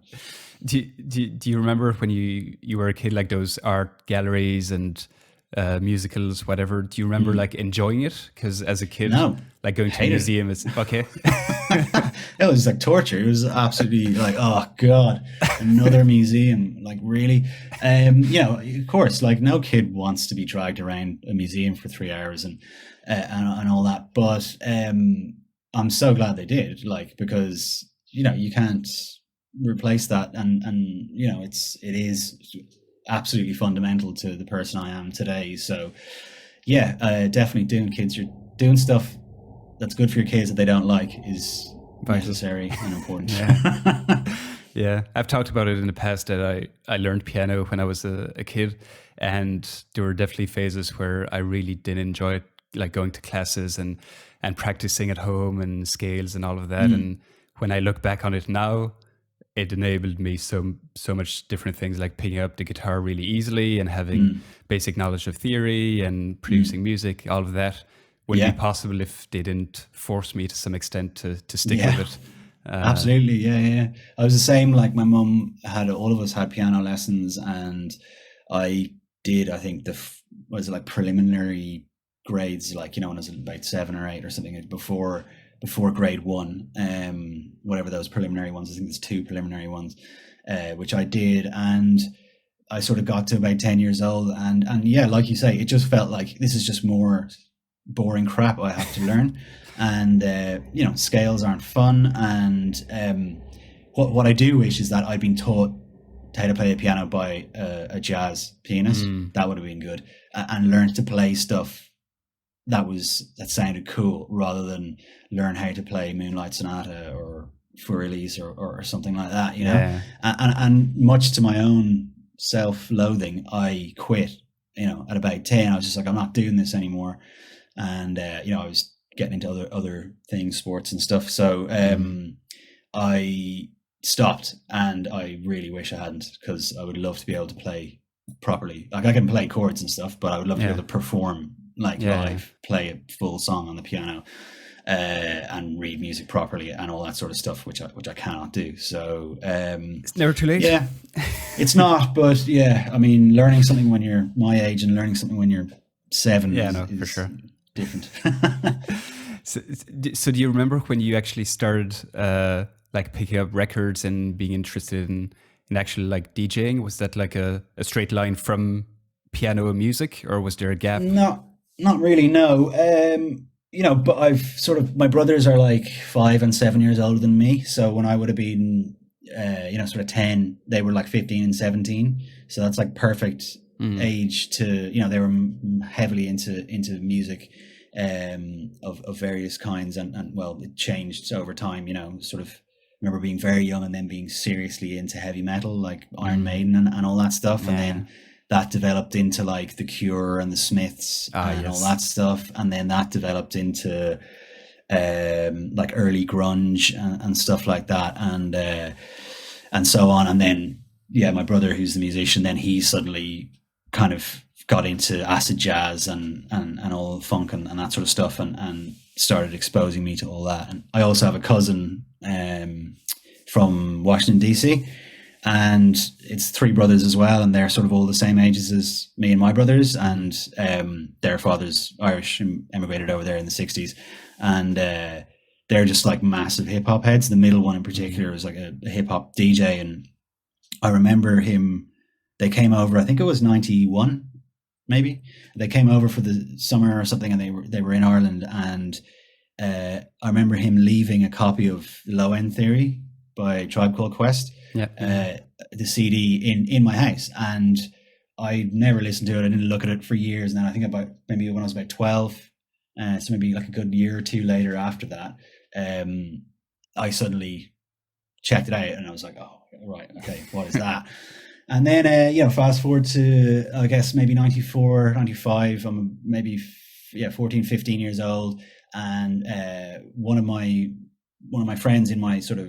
do you remember when you were a kid, like those art galleries and musicals, whatever? Do you remember like enjoying it? Because as a kid, like going to a museum is okay. It was like torture. It was absolutely like, oh god, another museum, like really. Of course, like no kid wants to be dragged around a museum for 3 hours and all that, but I'm so glad they did, like, because you can't replace that, and it is absolutely fundamental to the person I am today. So definitely doing stuff that's good for your kids that they don't like is necessary and important. I've talked about it in the past that I learned piano when I was a kid, and there were definitely phases where I really didn't enjoy it, like going to classes and practicing at home and scales and all of that. And when I look back on it now, it enabled me so much different things, like picking up the guitar really easily and having basic knowledge of theory and producing music. All of that wouldn't be possible if they didn't force me to some extent to stick with it. Absolutely, yeah. I was the same. Like my mum had, all of us had piano lessons, and I did. I think was it like preliminary grades, like, you know, when I was about 7 or 8 or something, before grade 1, whatever those preliminary ones. I think there's 2 preliminary ones, which I did, and I sort of got to about 10 years old, and yeah, like you say, it just felt like this is just more boring crap I have to learn. And you know, scales aren't fun, and what I do wish is that I'd been taught how to play a piano by a jazz pianist. That would have been good, and learned to play stuff that sounded cool, rather than learn how to play Moonlight Sonata or Furlies or something like that, you know. And much to my own self-loathing, I quit, you know, at about 10. I was just like, I'm not doing this anymore. And you know, I was getting into other things, sports and stuff, so I stopped, and I really wish I hadn't, because I would love to be able to play properly. Like, I can play chords and stuff, but I would love to be able to perform live, play a full song on the piano, and read music properly and all that sort of stuff, which I cannot do. So it's never too late. Yeah, it's not, but yeah, I mean, learning something when you're my age and learning something when you're 7 is for sure different. So do you remember when you actually started like picking up records and being interested in actually like DJing? Was that like a straight line from piano and music, or was there a gap? Not really, no. You know, but my brothers are like 5 and 7 years older than me. So when I would have been, you know, sort of 10, they were like 15 and 17. So that's like perfect age to, you know, they were heavily into music of various kinds. And well, it changed over time, you know, sort of. Remember being very young and then being seriously into heavy metal, like Iron Maiden and all that stuff. And then that developed into like The Cure and the Smiths and all that stuff. And then that developed into like early grunge and stuff like that, and so on. And then my brother, who's the musician, then he suddenly kind of got into acid jazz and all funk and that sort of stuff, and started exposing me to all that. And I also have a cousin from Washington DC, and it's 3 brothers as well, and they're sort of all the same ages as me and my brothers, and their father's Irish and emigrated over there in the 60s, and they're just like massive hip-hop heads. The middle one in particular was like a hip-hop DJ, and I remember they came over, I think it was 91 maybe, they came over for the summer or something, and they were in Ireland, and I remember him leaving a copy of Low End Theory by Tribe Called Quest, the CD in my house, and I never listened to it. I didn't look at it for years, and then I think maybe when I was about 12, so maybe like a good year or 2 later after that, I suddenly checked it out, and I was like, oh, right, okay, what is that? And then, you know, fast forward to, I guess, maybe 94, 95, I'm maybe 14, 15 years old, and one of my friends in my sort of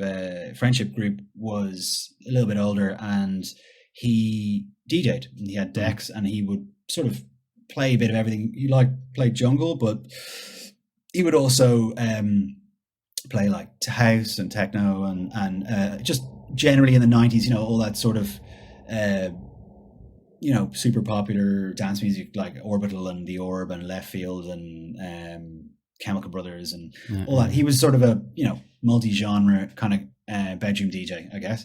friendship group was a little bit older, and he DJ'd, and he had decks, and he would sort of play a bit of everything. He played jungle, but he would also play like house and techno and just generally in the 90s, you know, all that sort of you know, super popular dance music like Orbital and The Orb and Left Field and Chemical Brothers and all that. He was sort of a, you know, multi-genre kind of bedroom DJ, I guess.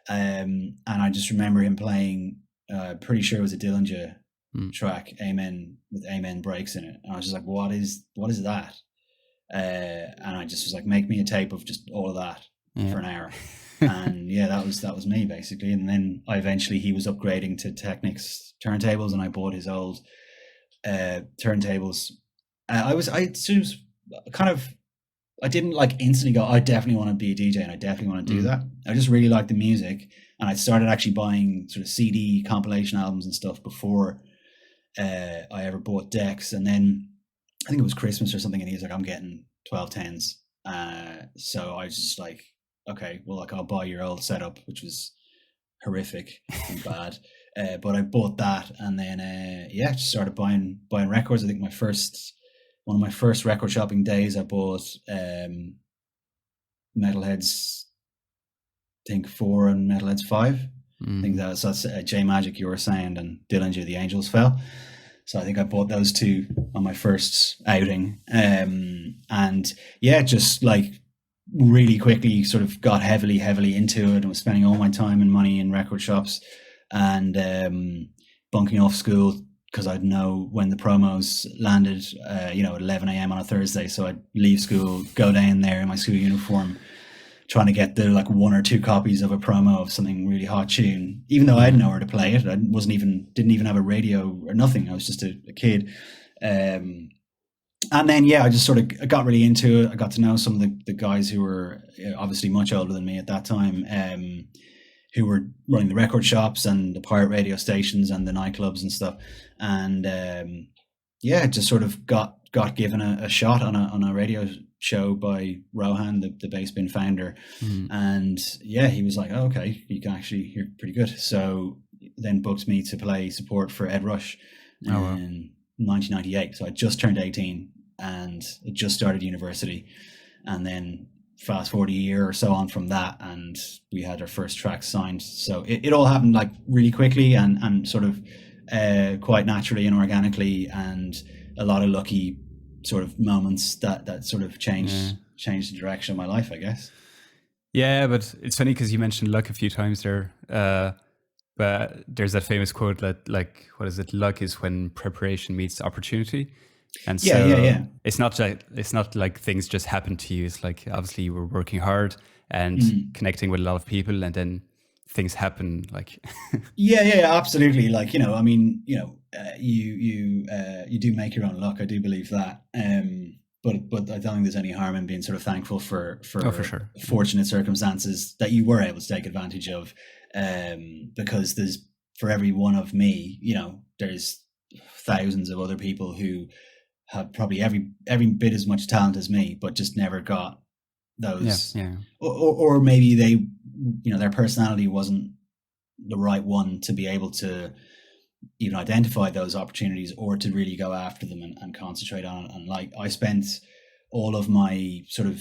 And I just remember him playing, pretty sure it was a Dillinger track, Amen, with Amen breaks in it. And I was just like, what is that? And I just was like, make me a tape of just all of that for an hour. And that was me basically. And then he was upgrading to Technics turntables, and I bought his old turntables. I didn't like instantly go, I definitely want to be a DJ and I definitely want to do that. I just really liked the music, and I started actually buying sort of CD compilation albums and stuff before I ever bought decks. And then I think it was Christmas or something, and he was like, I'm getting 1210s. So I was just like, okay, well, like I'll buy your old setup, which was horrific and bad. But I bought that, and then just started buying records. I think one of my first record shopping days, I bought Metalhead's, I think 4 and Metalhead's 5. I think that's J Magic, you were saying, and Dillinger, The Angels Fell. So I think I bought those 2 on my first outing, and yeah, just like really quickly sort of got heavily into it, and was spending all my time and money in record shops, and bunking off school because I'd know when the promos landed, at 11 a.m. on a Thursday. So I'd leave school, go down there in my school uniform, trying to get the like 1 or 2 copies of a promo of something really hot tune, even though I had nowhere to play it. I didn't even have a radio or nothing. I was just a kid. And then, I just sort of got really into it. I got to know some of the guys who were obviously much older than me at that time, who were running the record shops and the pirate radio stations and the nightclubs and stuff. And just sort of got given a shot on a radio show by Rohan, the bass bin founder. And he was like, oh, okay, you're pretty good. So then booked me to play support for Ed Rush in 1998. So I just turned 18 and I just started university, and then fast forward a year or so on from that, and we had our first track signed. So it all happened like really quickly and sort of quite naturally and organically, and a lot of lucky sort of moments that sort of changed the direction of my life, I guess. Yeah, but it's funny because you mentioned luck a few times there. But there's that famous quote that, like, what is it? Luck is when preparation meets opportunity. And so it's not like things just happen to you. It's like obviously you were working hard and connecting with a lot of people, and then things happen. Like absolutely. Like, you do make your own luck. I do believe that. But I don't think there's any harm in being sort of thankful for sure. Fortunate circumstances that you were able to take advantage of. Because there's, for every one of me, there's thousands of other people who have probably every bit as much talent as me, but just never got those, or maybe they, their personality wasn't the right one to be able to even identify those opportunities or to really go after them and concentrate on it. And like, I spent all of my sort of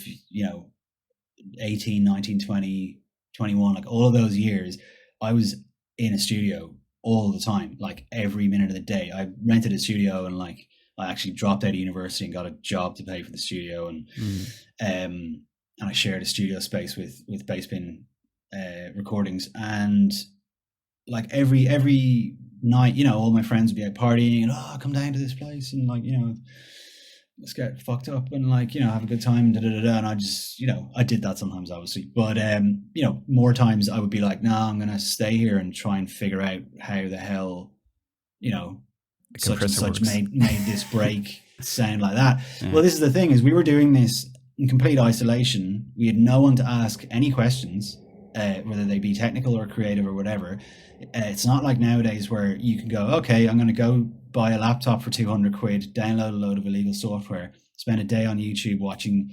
18, 19, 20, 21, like all of those years, I was in a studio all the time, like every minute of the day. I rented a studio, and like I actually dropped out of university and got a job to pay for the studio, and I shared a studio space with Bassbin Recordings, and like every night, all my friends would be out partying and come down to this place and like let's get fucked up and like have a good time and and I just I did that sometimes, obviously, but more times I would be like, no, I'm gonna stay here and try and figure out how the hell such and such made this break sound like that. Well, this is the thing, is we were doing this in complete isolation. We had no one to ask any questions, whether they be technical or creative or whatever. It's not like nowadays where you can go, okay, I'm going to go buy a laptop for 200 quid, download a load of illegal software, spend a day on YouTube watching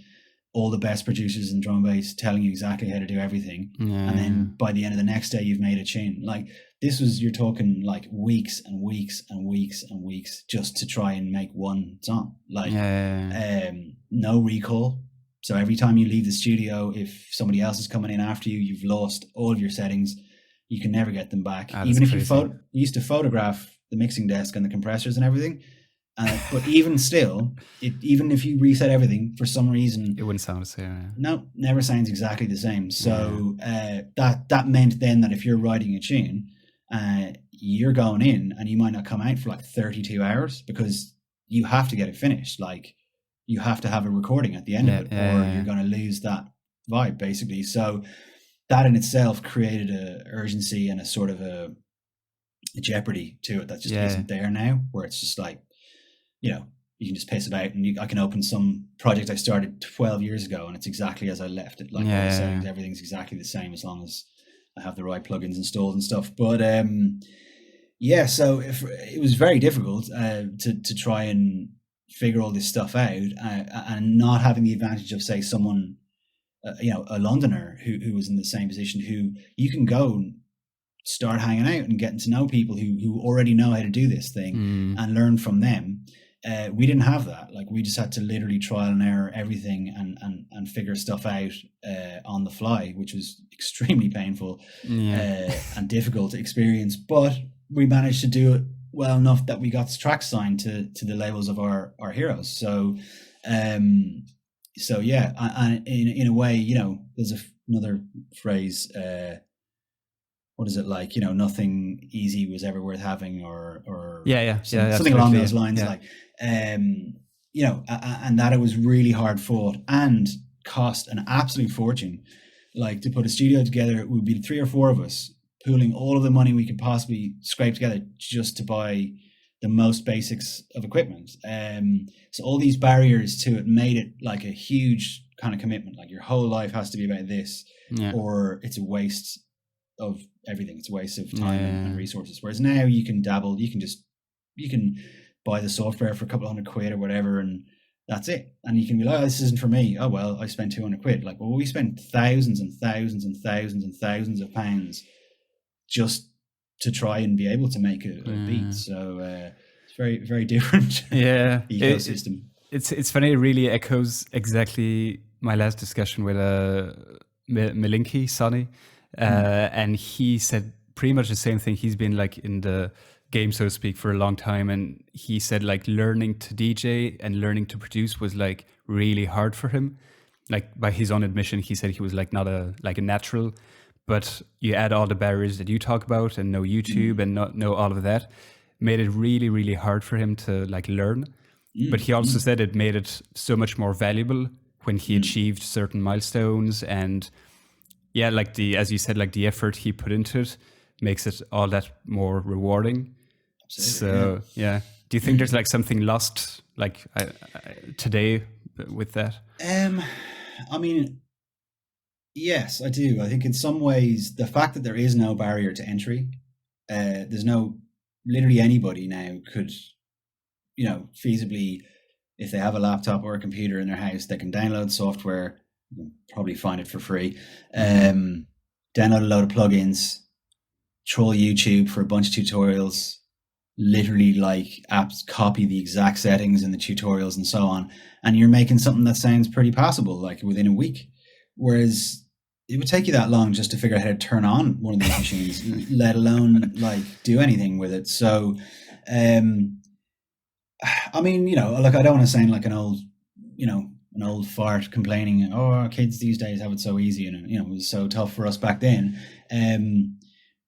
all the best producers in drum and bass telling you exactly how to do everything. And then by the end of the next day, you've made a tune. Like, this was, you're talking like weeks and weeks and weeks and weeks just to try and make one song. Like, no recall. So every time you leave the studio, if somebody else is coming in after you, you've lost all of your settings. You can never get them back. Even if you used to photograph the mixing desk and the compressors and everything. But even still, even if you reset everything, for some reason, it wouldn't sound the same. No, never sounds exactly the same. So that meant then that if you're writing a tune, you're going in and you might not come out for like 32 hours because you have to get it finished. Like, you have to have a recording at the end of it, or you're going to lose that vibe, basically. So that in itself created a urgency and a sort of a jeopardy to it that just isn't there now, where it's just like, you can just piss about, and I can open some project I started 12 years ago and it's exactly as I left it. Like, all the settings, everything's exactly the same as long as I have the right plugins installed and stuff. But so it was very difficult to try and figure all this stuff out, and not having the advantage of, say, someone a Londoner who was in the same position, who you can go and start hanging out and getting to know people who already know how to do this thing and learn from them. We didn't have that. Like, we just had to literally trial and error everything and figure stuff out on the fly, which was extremely painful and difficult to experience. But we managed to do it well enough that we got tracks signed to the labels of our heroes. So yeah, and in a way, there's another phrase. What is it like? Nothing easy was ever worth having, or something along those lines. Yeah. Like, and that it was really hard fought and cost an absolute fortune. Like, to put a studio together, it would be 3 or 4 of us pooling all of the money we could possibly scrape together just to buy the most basics of equipment. So all these barriers to it made it like a huge kind of commitment. Like, your whole life has to be about this, or it's a waste of everything. It's a waste of time and resources. Whereas now you can dabble, you can buy the software for a couple of £100 or whatever, and that's it. And you can be like, oh, this isn't for me. Oh, well, I spent £200. Like, well, we spent thousands and thousands and thousands and thousands of pounds just to try and be able to make a beat. So it's very, very different ecosystem. It's funny. It really echoes exactly my last discussion with Malinky, Sonny. And he said pretty much the same thing. He's been like in the game, so to speak, for a long time, and he said like learning to DJ and learning to produce was like really hard for him. Like, by his own admission, he said he was like not a natural, but you add all the barriers that you talk about and no YouTube and not know all of that, made it really, really hard for him to like learn. But he also said it made it so much more valuable when he achieved certain milestones. And like as you said, like the effort he put into it makes it all that more rewarding. Absolutely, so do you think there's like something lost like today with that? I mean, yes, I do. I think in some ways the fact that there is no barrier to entry, there's literally anybody now could, feasibly, if they have a laptop or a computer in their house, they can download software, probably find it for free, download a load of plugins, troll YouTube for a bunch of tutorials, literally like apps copy the exact settings in the tutorials and so on, and you're making something that sounds pretty passable like within a week. Whereas it would take you that long just to figure out how to turn on one of these machines, let alone like do anything with it. So I mean, like, I don't want to sound like an old fart complaining, oh, our kids these days have it so easy, and it was so tough for us back then.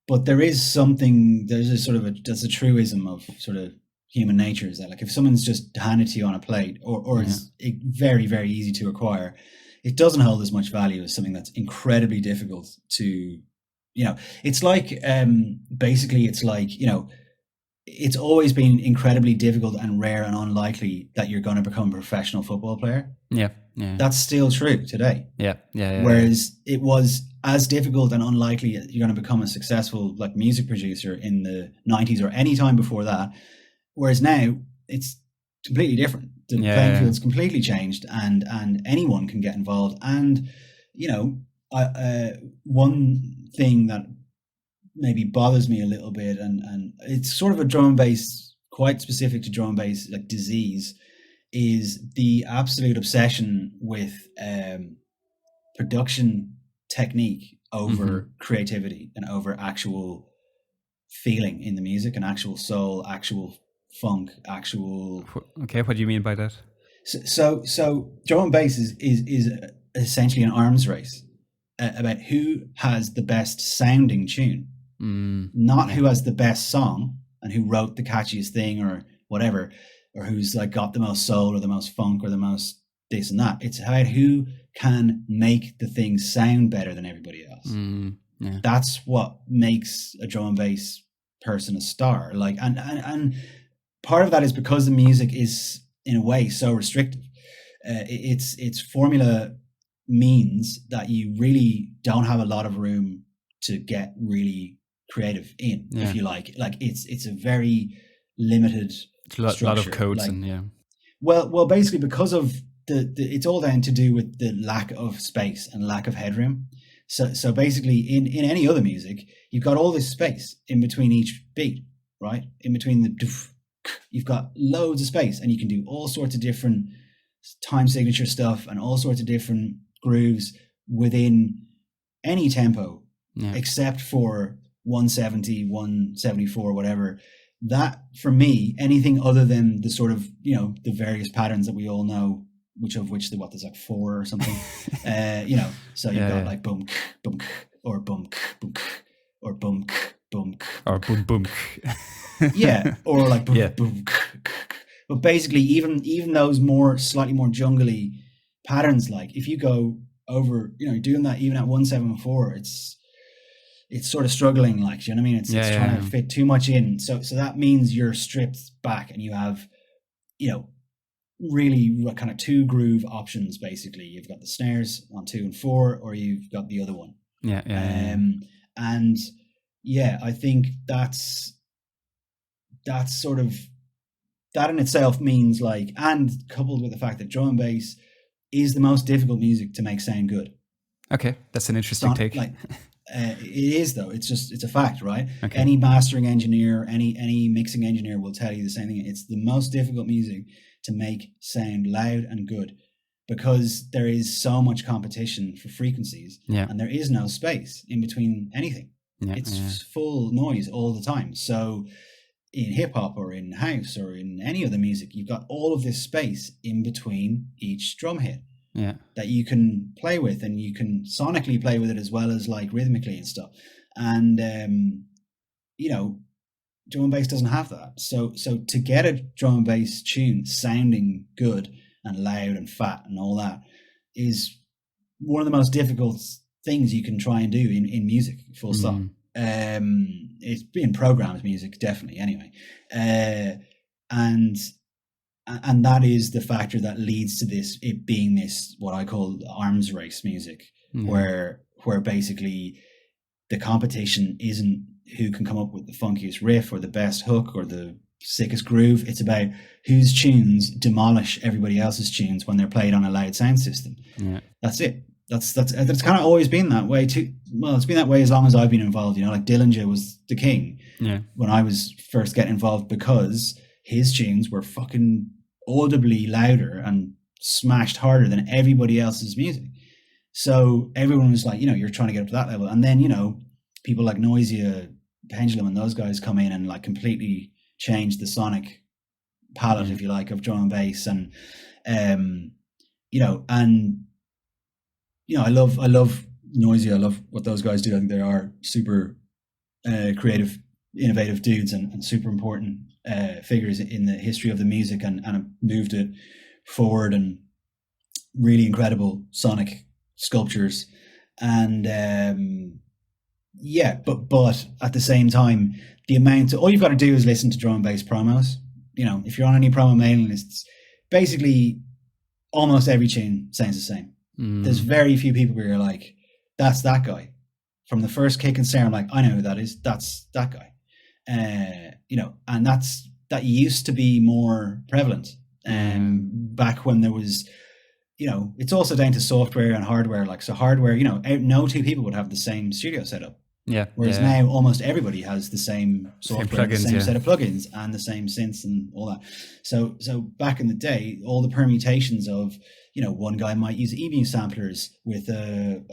But there is something, that's a truism of sort of human nature, is that like if someone's just handed to you on a plate, or it's very, very easy to acquire, it doesn't hold as much value as something that's incredibly difficult to, it's like, basically it's like, it's always been incredibly difficult and rare and unlikely that you're going to become a professional football player. Yeah. That's still true today. Yeah. Whereas it was as difficult and unlikely you're going to become a successful like music producer in the 90s or any time before that. Whereas now it's completely different. The playing field's completely changed, and anyone can get involved. And one thing that maybe bothers me a little bit, and it's sort of a drum and bass, quite specific to drum and bass like disease, is the absolute obsession with production technique over creativity and over actual feeling in the music and actual soul, actual funk, actual. Okay, what do you mean by that? So drum and bass is essentially an arms race about who has the best sounding tune, not who has the best song and who wrote the catchiest thing or whatever, or who's like got the most soul or the most funk or the most this and that. It's about who can make the thing sound better than everybody else. That's what makes a drum and bass person a star. Like, and part of that is because the music is in a way so restrictive. Its formula means that you really don't have a lot of room to get really creative in, if you like. Like it's a very limited lot of codes, like, and well, basically because of it's all down to do with the lack of space and lack of headroom. So basically, in any other music, you've got all this space in between each beat, right? In between you've got loads of space, and you can do all sorts of different time signature stuff and all sorts of different grooves within any tempo, except for 170, 174, whatever. That, for me, anything other than the sort of, the various patterns that we all know, there's like 4 or something, so you've got like boom, boom, or boom, boom, or boom, boom, or boom, boom. Yeah, or like boom, boom. But basically, even those slightly more jungly patterns, like if you go over, doing that even at 174, it's sort of struggling, like, do you know what I mean? It's trying to fit too much in. So that means you're stripped back, and you have, really kind of 2 groove options. Basically, you've got the snares on 2 and 4, or you've got the other one. And I think that's sort of, that in itself means, like, and coupled with the fact that drum and bass is the most difficult music to make sound good. Okay, that's an interesting take. Like, it is, though. It's a fact, right? Okay. Any mastering engineer, any mixing engineer will tell you the same thing. It's the most difficult music to make sound loud and good, because there is so much competition for frequencies, and there is no space in between anything. It's full noise all the time. So in hip hop or in house or in any other music, you've got all of this space in between each drum hit that you can play with, and you can sonically play with it as well as like rhythmically and stuff. And drum and bass doesn't have that. So to get a drum and bass tune sounding good and loud and fat and all that is one of the most difficult things you can try and do in music, full stop. It's being programmed music, definitely, anyway. And that is the factor that leads to it being this, what I call arms race music, where basically the competition isn't who can come up with the funkiest riff or the best hook or the sickest groove. It's about whose tunes demolish everybody else's tunes when they're played on a loud sound system. That's it. That's kind of always been that way too. Well, it's been that way as long as I've been involved. Like Dillinger was the king when I was first getting involved, because his tunes were fucking audibly louder and smashed harder than everybody else's music. So everyone was like, you're trying to get up to that level. And then, people like Noisia, Pendulum, and those guys come in and like completely change the sonic palette, if you like, of drum and bass. And, I love Noisia. I love what those guys do. I think they are super creative, innovative dudes, and super important figures in the history of the music, and have moved it forward, and really incredible sonic sculptures. And but at the same time, all you've got to do is listen to drum and bass promos. If you're on any promo mailing lists, basically almost every tune sounds the same. There's very few people where you're like, that's that guy. From the first kick and snare, I'm like, I know who that is. That's that guy. And that used to be more prevalent. Back when there was, it's also down to software and hardware. Like, so hardware, no 2 people would have the same studio setup. Whereas now almost everybody has the same software, the same set of plugins, and the same synths and all that. So back in the day, all the permutations of, one guy might use EMU samplers with a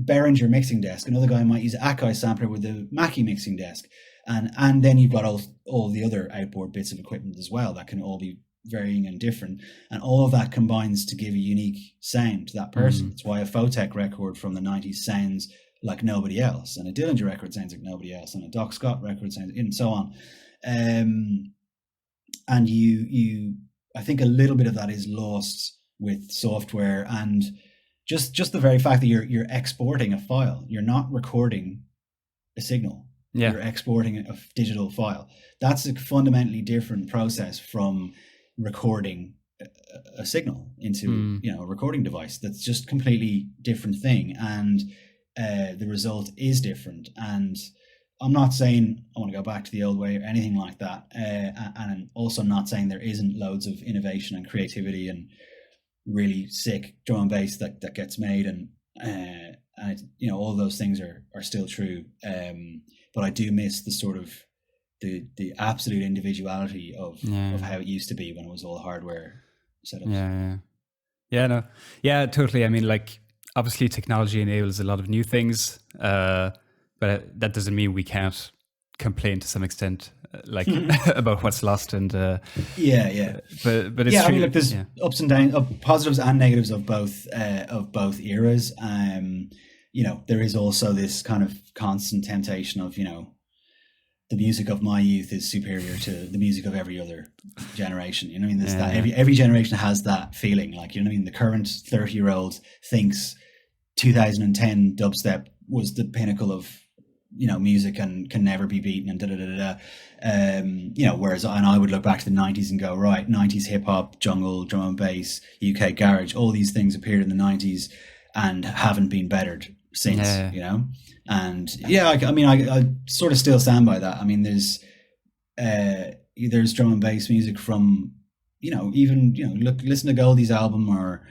Behringer mixing desk. Another guy might use an Akai sampler with a Mackie mixing desk. And then you've got all the other outboard bits of equipment as well that can all be varying and different. And all of that combines to give a unique sound to that person. That's why a Photech record from the 90s sounds like nobody else, and a Dillinger record sounds like nobody else, and a Doc Scott record sounds, and so on. And I think a little bit of that is lost with software, and just the very fact that you're exporting a file. You're not recording a signal. You're exporting a digital file. That's a fundamentally different process from recording a signal into a recording device. That's just completely different thing, and the result is different. And I'm not saying I want to go back to the old way or anything like that, and I'm also not saying there isn't loads of innovation and creativity and really sick drum and bass that gets made, and all those things are still true. But I do miss the sort of the absolute individuality of how it used to be when it was all hardware setups. Yeah, totally. I mean, like, obviously technology enables a lot of new things, but that doesn't mean we can't complain to some extent, like about what's lost. And but it's true. I mean, look, there's ups and downs, positives and negatives of both eras. There is also this kind of constant temptation of, the music of my youth is superior to the music of every other generation. You know what I mean? There's that every generation has that feeling. Like, you know what I mean? The current 30-year-old thinks 2010 dubstep was the pinnacle of, music and can never be beaten, and whereas I would look back to the 90s and go, right, 90s hip hop, jungle, drum and bass, UK garage, all these things appeared in the 90s and haven't been bettered since. And I sort of still stand by that. I mean, there's drum and bass music from, listen to Goldie's album or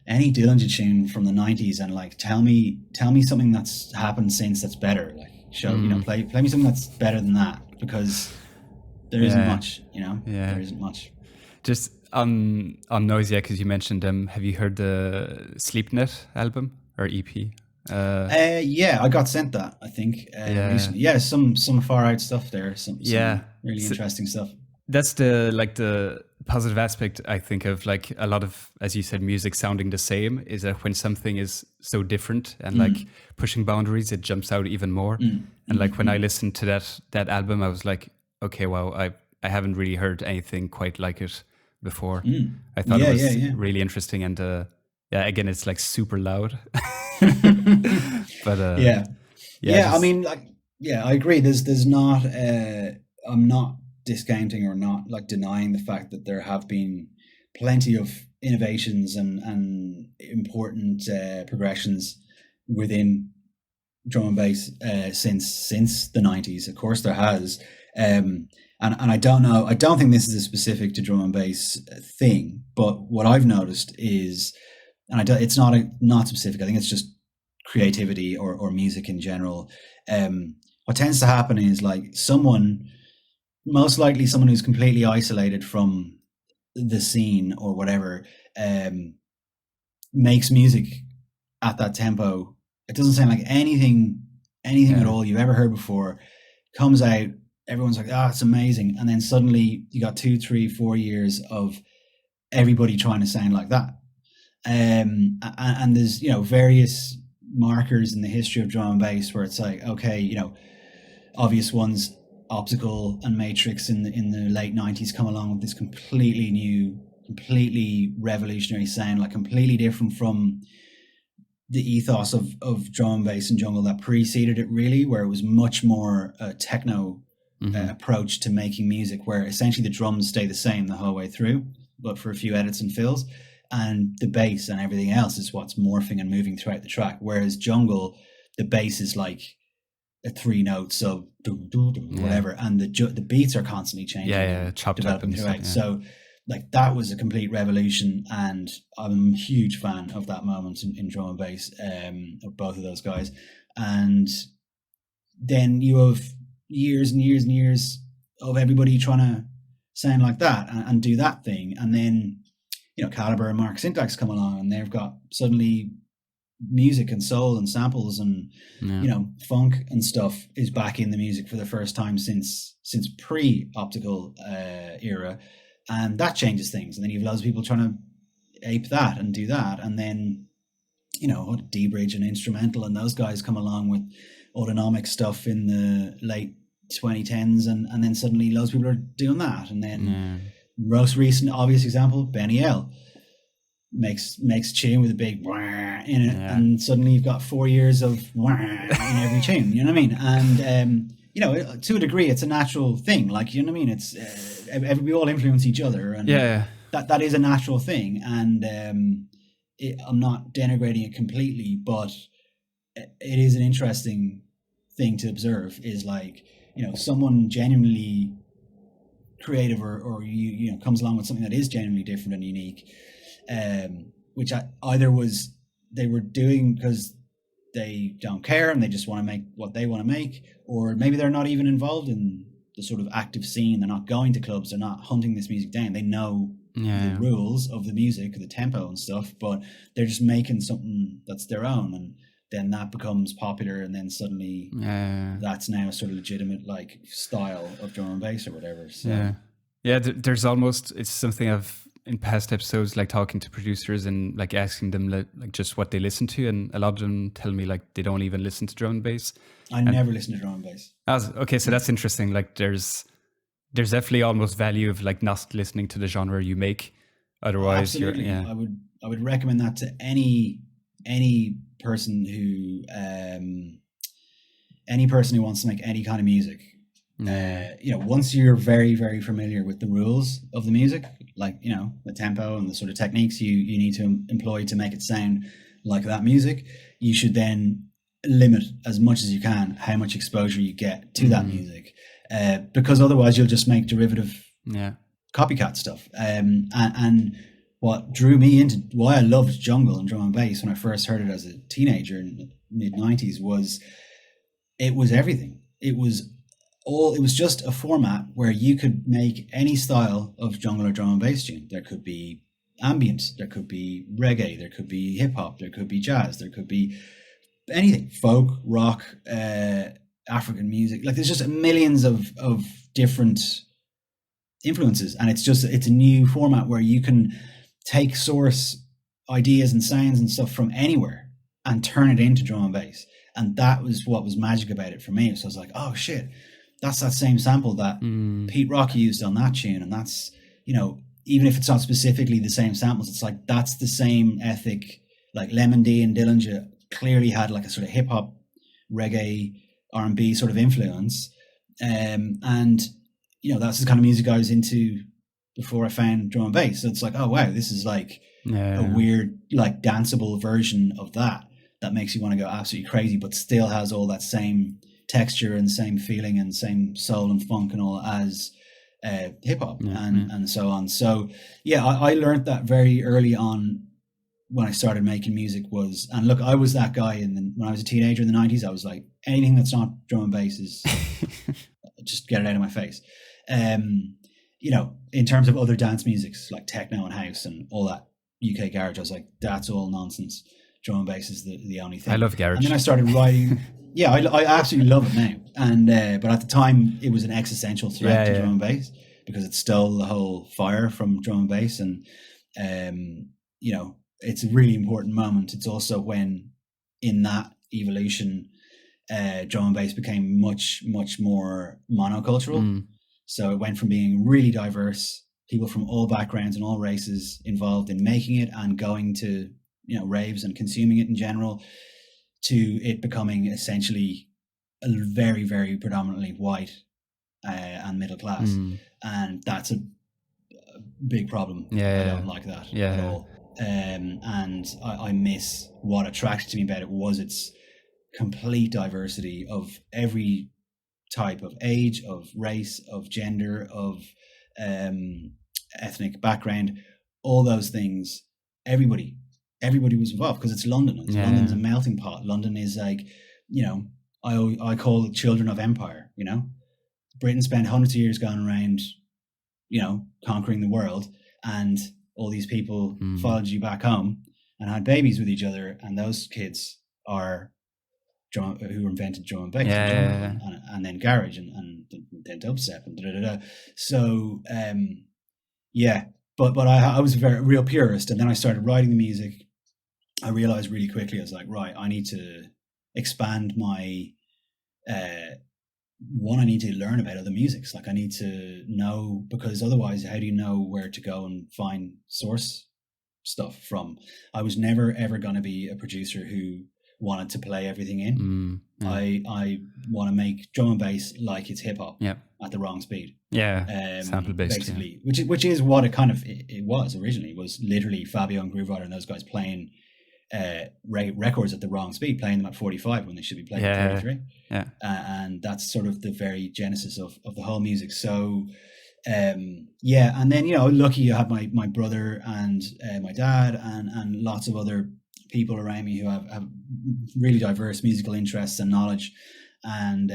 any Dylan tune from the 90s and like tell me something that's happened since that's better. Like play me something that's better than that, because there isn't much. There isn't much. Just on noise, because you mentioned have you heard the Sleepnet album or EP? I got sent that, I think, recently. Yeah, some far out stuff there. Some really interesting stuff. That's the positive aspect, I think, of like a lot of, as you said, music sounding the same, is that when something is so different and like pushing boundaries, it jumps out even more. And like when I listened to that album, I was like, okay, wow, I haven't really heard anything quite like it before. I thought it was really interesting, and again, it's like super loud. But I mean, like, I agree. There's not I'm not discounting or not like denying the fact that there have been plenty of innovations and important progressions within drum and bass since the 90s. Of course there has, and I don't think this is a specific to drum and bass thing, but what I've noticed is, and it's not specific, I think it's just creativity or music in general. What tends to happen is like most likely someone who's completely isolated from the scene or whatever, makes music at that tempo. It doesn't sound like anything at all you've ever heard before. Comes out, everyone's like, it's amazing. And then suddenly you got 2, 3, 4 years of everybody trying to sound like that. And there's, various markers in the history of drum and bass where it's like, okay, obvious ones, Optical and Matrix in the late 90s come along with this completely new, completely revolutionary sound, like completely different from the ethos of drum and bass and jungle that preceded it, really, where it was much more a techno approach to making music, where essentially the drums stay the same the whole way through, but for a few edits and fills, and the bass and everything else is what's morphing and moving throughout the track. Whereas jungle, the bass is like a 3 notes, so whatever, and the beats are constantly changing, chopped up and throughout. Stuff, So like that was a complete revolution, and I'm a huge fan of that moment in drum and bass, of both of those guys. And then you have years and years and years of everybody trying to sound like that and do that thing, and then Calibre and Mark Syntax come along, and they've got suddenly music and soul and samples and funk and stuff is back in the music for the first time since pre-optical era, and that changes things. And then you have loads of people trying to ape that and do that, and then D-Bridge and Instrumental and those guys come along with autonomic stuff in the late 2010s, and then suddenly loads of people are doing that. And then most recent obvious example, Benny L makes a tune with a big wah in it, and suddenly you've got 4 years of wah in every tune. You know what I mean? And to a degree, it's a natural thing. Like, you know what I mean? It's we all influence each other, and that is a natural thing. And I'm not denigrating it completely, but it is an interesting thing to observe. Is like, someone genuinely creative or comes along with something that is genuinely different and unique, which either was they were doing because they don't care and they just want to make what they want to make, or maybe they're not even involved in the sort of active scene. They're not going to clubs. They're not hunting this music down. They know the rules of the music, the tempo and stuff, but they're just making something that's their own, and then that becomes popular, and then suddenly that's now a sort of legitimate like style of drum and bass or whatever. So. There's almost, it's something I've in past episodes, like talking to producers and like asking them like just what they listen to, and a lot of them tell me like they don't even listen to drum and bass. I never listen to drum and bass. Okay, so that's interesting. Like there's definitely almost value of like not listening to the genre you make. Otherwise, absolutely. I would recommend that to any person who wants to make any kind of music. Once you're very, very familiar with the rules of the music, like, the tempo and the sort of techniques you need to employ to make it sound like that music, you should then limit as much as you can how much exposure you get to that music, because otherwise you'll just make derivative copycat stuff. And what drew me into why I loved jungle and drum and bass when I first heard it as a teenager in the mid-90s was it was everything. It was just a format where you could make any style of jungle or drum and bass tune. There could be ambient, there could be reggae, there could be hip hop, there could be jazz, there could be anything, folk, rock, African music. Like there's just millions of different influences, and it's a new format where you can take source ideas and sounds and stuff from anywhere and turn it into drum and bass. And that was what was magic about it for me. So I was like, oh shit, that's that same sample that Pete Rock used on that tune. And that's, even if it's not specifically the same samples, it's like, that's the same ethic. Like Lemon D and Dillinger clearly had like a sort of hip hop, reggae, R&B sort of influence. And, that's the kind of music I was into before I found drum and bass. So it's like, oh wow, this is like a weird, like danceable version of that makes you want to go absolutely crazy, but still has all that same texture and same feeling and same soul and funk and all as hip hop and so on. So I learned that very early on when I started making music and look, I was that guy. And then when I was a teenager in the 90s, I was like, anything that's not drum and bass is just get it out of my face. In terms of other dance musics like techno and house and all that UK garage, I was like, that's all nonsense. Drum and bass is the only thing. I love garage. And then I started writing. I absolutely love it now. And but at the time, it was an existential threat to drum and bass because it stole the whole fire from drum and bass. And it's a really important moment. It's also when, in that evolution, drum and bass became much, much more monocultural. So it went from being really diverse, people from all backgrounds and all races involved in making it and going to raves and consuming it in general, to it becoming essentially a very, very predominantly white and middle class. And that's a big problem. I don't like that at all. And I miss what attracted to me about it was its complete diversity of every type of age, of race, of gender, of ethnic background, all those things. Everybody was involved because it's London. London's a melting pot. London is like, I call it children of empire. Britain spent hundreds of years going around, conquering the world, and all these people followed you back home and had babies with each other, and those kids are who invented drum and bass and then garage and then dubstep and da. So but I was a very real purist, and then I started writing the music. I realized really quickly, I was like, right, I need to expand my I need to learn about other musics. Like I need to know, because otherwise how do you know where to go and find source stuff from? I was never ever going to be a producer who wanted to play everything in. I want to make drum and bass like it's hip hop at the wrong speed. Sample based, basically, which is what it kind of it was originally. Was literally Fabio and Grooverider and those guys playing records at the wrong speed, playing them at 45 when they should be playing at 33. And that's sort of the very genesis of the whole music. So Yeah, and then lucky I have my brother and my dad and lots of other people around me who have really diverse musical interests and knowledge, and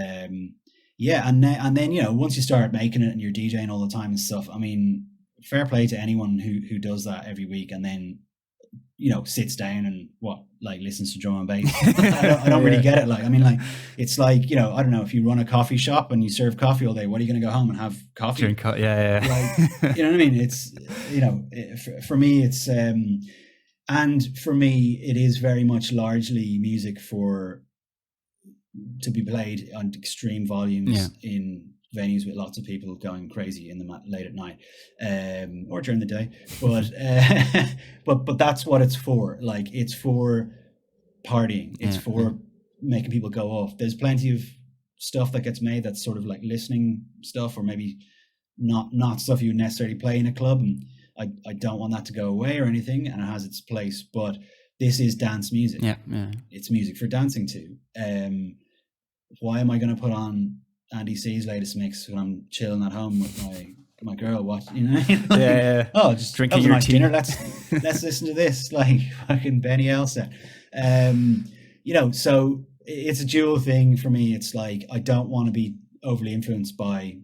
yeah, and then once you start making it and you're DJing all the time and stuff, I mean, fair play to anyone who does that every week and then sits down and listens to drum and bass. I don't really get it. Like, I mean, like, it's like, I don't know, if you run a coffee shop and you serve coffee all day, what are you going to go home and have coffee? Drink yeah. Like, you know what I mean? It's, for me, it's, and for me, it is very much largely music to be played on extreme volumes in venues with lots of people going crazy in the late at night, or during the day, but that's what it's for. Like, it's for partying, it's for making people go off. There's plenty of stuff that gets made that's sort of like listening stuff, or maybe not stuff you would necessarily play in a club, and I don't want that to go away or anything, and it has its place, but this is dance music. It's music for dancing to. Why am I going to put on Andy C's latest mix when I'm chilling at home with my girl? What, like, oh, just drinking your tea. Dinner. Let's listen to this, like fucking Benny L set. So it's a dual thing for me. It's like, I don't want to be overly influenced by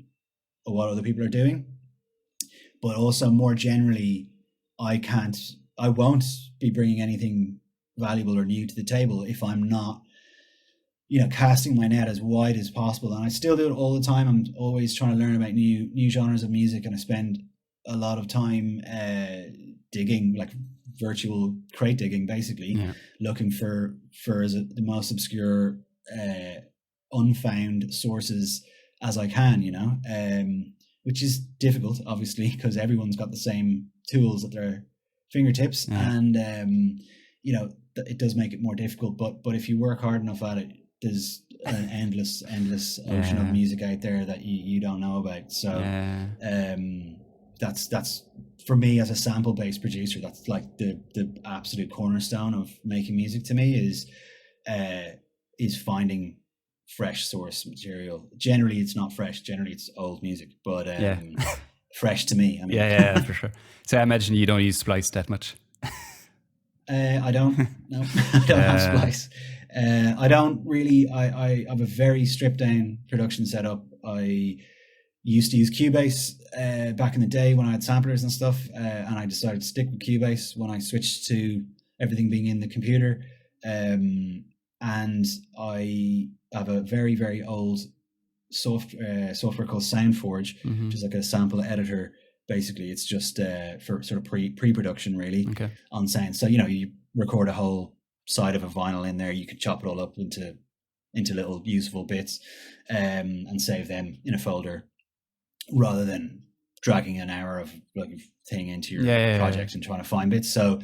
what other people are doing, but also more generally, I won't be bringing anything valuable or new to the table if I'm not casting my net as wide as possible. And I still do it all the time. I'm always trying to learn about new genres of music, and I spend a lot of time digging, like virtual crate digging, basically, looking for the most obscure, unfound sources as I can, which is difficult, obviously, because everyone's got the same tools at their fingertips, and it does make it more difficult. But if you work hard enough at it, there's an endless ocean of music out there that you don't know about. So that's for me, as a sample based producer, that's like the absolute cornerstone of making music to me, is finding fresh source material. Generally it's not fresh, generally it's old music, but fresh to me. I mean, for sure. So I imagine you don't use Splice that much. I don't. No, I don't have Splice. I don't really. I have a very stripped down production setup. I used to use Cubase back in the day when I had samplers and stuff, and I decided to stick with Cubase when I switched to everything being in the computer. And I have a very, very old software called SoundForge, which is like a sample editor. Basically, it's just for sort of pre-production, really, on sound. So you record a whole side of a vinyl in there, you could chop it all up into little useful bits, and save them in a folder, rather than dragging an hour of like thing into your project and trying to find bits. So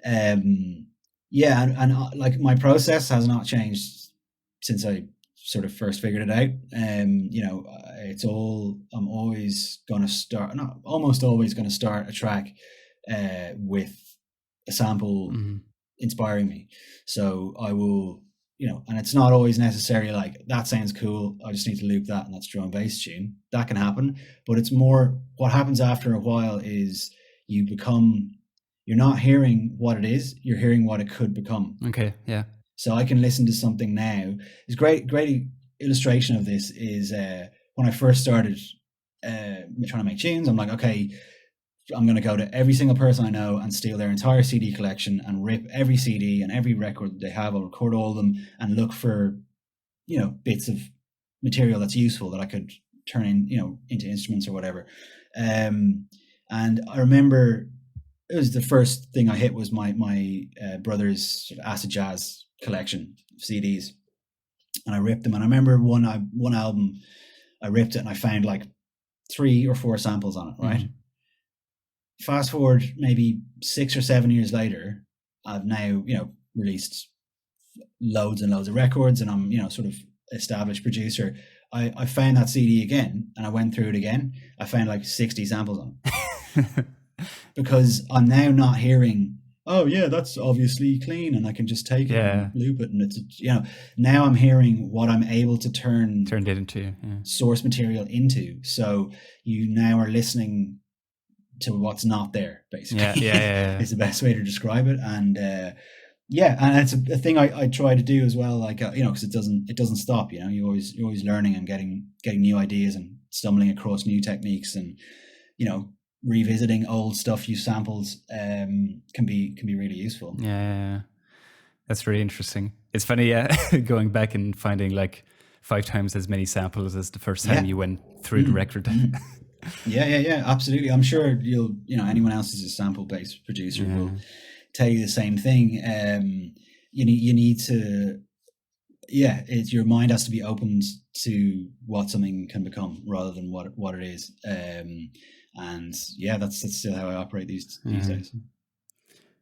and like, my process has not changed since I sort of first figured it out. It's all, I'm always going to start, not almost always going to start a track with a sample inspiring me. So I will, and it's not always necessarily like, that sounds cool, I just need to loop that and that's drum and bass tune. That can happen, but it's more what happens after a while is you're not hearing what it is, you're hearing what it could become. Okay, yeah. So I can listen to something now. It's great illustration of this is when I first started trying to make tunes, I'm like, okay, I'm going to go to every single person I know and steal their entire CD collection and rip every CD and every record that they have. I'll record all of them and look for, bits of material that's useful that I could turn into instruments or whatever. And I remember it was the first thing I hit was my brother's sort of acid jazz collection of CDs, and I ripped them. And I remember one album, I ripped it and I found like 3 or 4 samples on it, right? Fast forward maybe 6 or 7 years later, I've now released loads and loads of records, and I'm sort of established producer. I found that CD again and I went through it again. I found like 60 samples on it. Because I'm now not hearing, oh yeah, that's obviously clean, and I can just take it Yeah, and loop it, and it's, now I'm hearing what I'm able to turn turned it into, yeah. source material into. So you now are listening to what's not there, basically. Yeah, yeah, yeah, yeah. Is the best way to describe it. And yeah, and it's a thing I try to do as well, like because it doesn't stop. You're always learning and getting new ideas and stumbling across new techniques, and revisiting old stuff you samples can be really useful. Yeah, yeah, yeah. That's really interesting. It's funny, going back and finding like 5 times as many samples as the first time Yeah. you went through the record. Yeah, absolutely. I'm sure anyone else who's a sample-based producer will tell you the same thing. You need to, your mind has to be opened to what something can become rather than what it is. And yeah, that's still how I operate these days.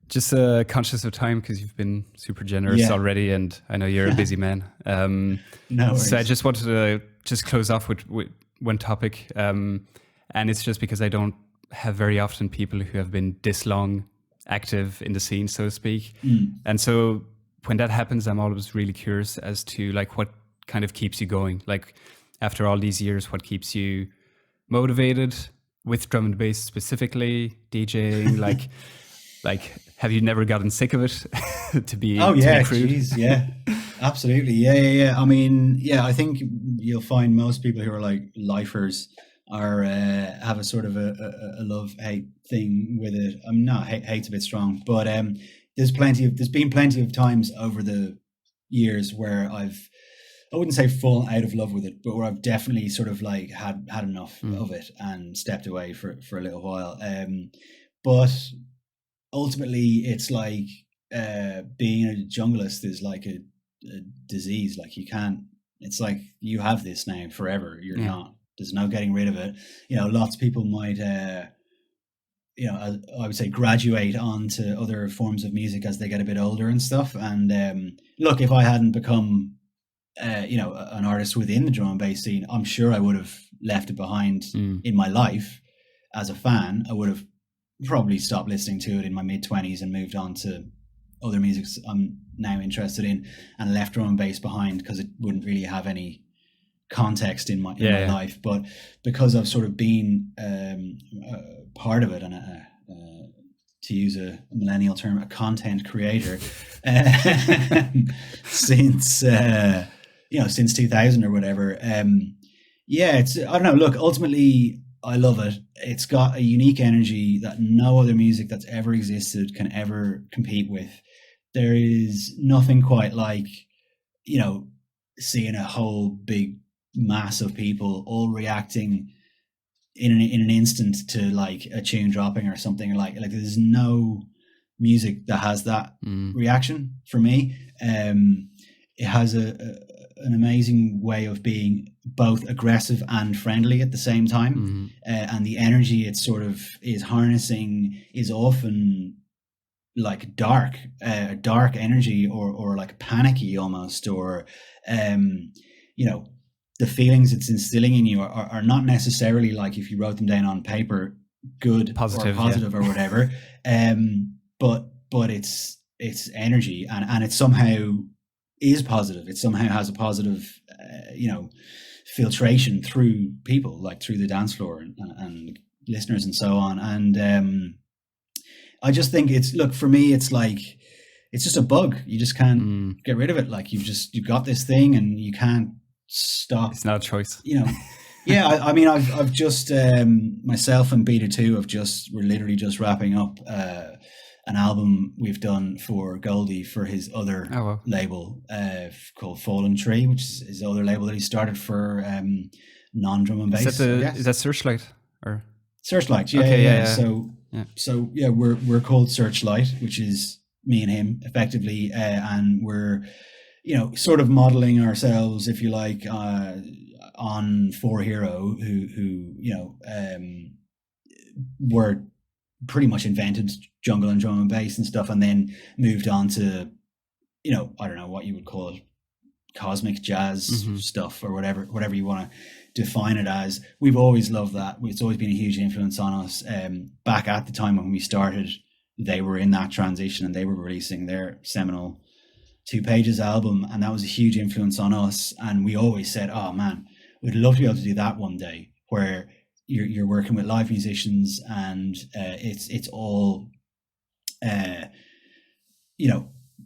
Just conscious of time because you've been super generous already, and I know you're a busy man. No worries. So I just wanted to just close off with one topic, and it's just because I don't have very often people who have been this long active in the scene, so to speak. And so when that happens, I'm always really curious as to like what kind of keeps you going. Like after all these years, what keeps you motivated with drum and bass specifically, DJing? like have you never gotten sick of it? to be crude? Geez, yeah, absolutely, yeah. I mean, I think you'll find most people who are like lifers are have a sort of a love-hate thing with it. I'm not hate's a bit strong, but there's been plenty of times over the years where I wouldn't say fallen out of love with it, but where I've definitely sort of like had enough of it and stepped away for a little while. But ultimately, it's like being a junglist is like a disease. Like you can't. It's like you have this now forever. You're not. There's no getting rid of it. Lots of people might, I would say graduate onto other forms of music as they get a bit older and stuff. And look, if I hadn't become, an artist within the drum and bass scene, I'm sure I would have left it behind in my life as a fan. I would have probably stopped listening to it in my mid-20s and moved on to other music I'm now interested in, and left drum and bass behind because it wouldn't really have any context in my life. But because I've sort of been part of it, and to use a millennial term, a content creator since 2000 or whatever, it's, I don't know, look, ultimately I love it. It's got a unique energy that no other music that's ever existed can ever compete with. There is nothing quite like seeing a whole big mass of people all reacting in an instant to like a tune dropping or something. Like there's no music that has that reaction for me. It has an amazing way of being both aggressive and friendly at the same time. And the energy it sort of is harnessing is often like dark energy or like panicky almost, or the feelings it's instilling in you are not necessarily like, if you wrote them down on paper, good, positive or whatever. But it's energy, and it somehow is positive. It somehow has a positive, filtration through people, like through the dance floor and listeners and so on. And I just think for me, it's like, it's just a bug. You just can't get rid of it. Like you've got this thing and you can't stop. It's not a choice. I mean, I've just myself and Beta 2 we're literally just wrapping up an album we've done for Goldie for his other label called Fallen Tree, which is his other label that he started for non-drum and bass. Is that Searchlight or Searchlight? Yeah, okay, yeah. So we're called Searchlight, which is me and him effectively, and we're sort of modeling ourselves, if you like, on Four Hero, who were pretty much invented jungle and drum and bass and stuff, and then moved on to, I don't know what you would call it, cosmic jazz stuff or whatever you want to define it as. We've always loved that. It's always been a huge influence on us. Back at the time when we started, they were in that transition and they were releasing their seminal 2 Pages album, and that was a huge influence on us. And we always said, oh man, we'd love to be able to do that one day, where you're working with live musicians and it's all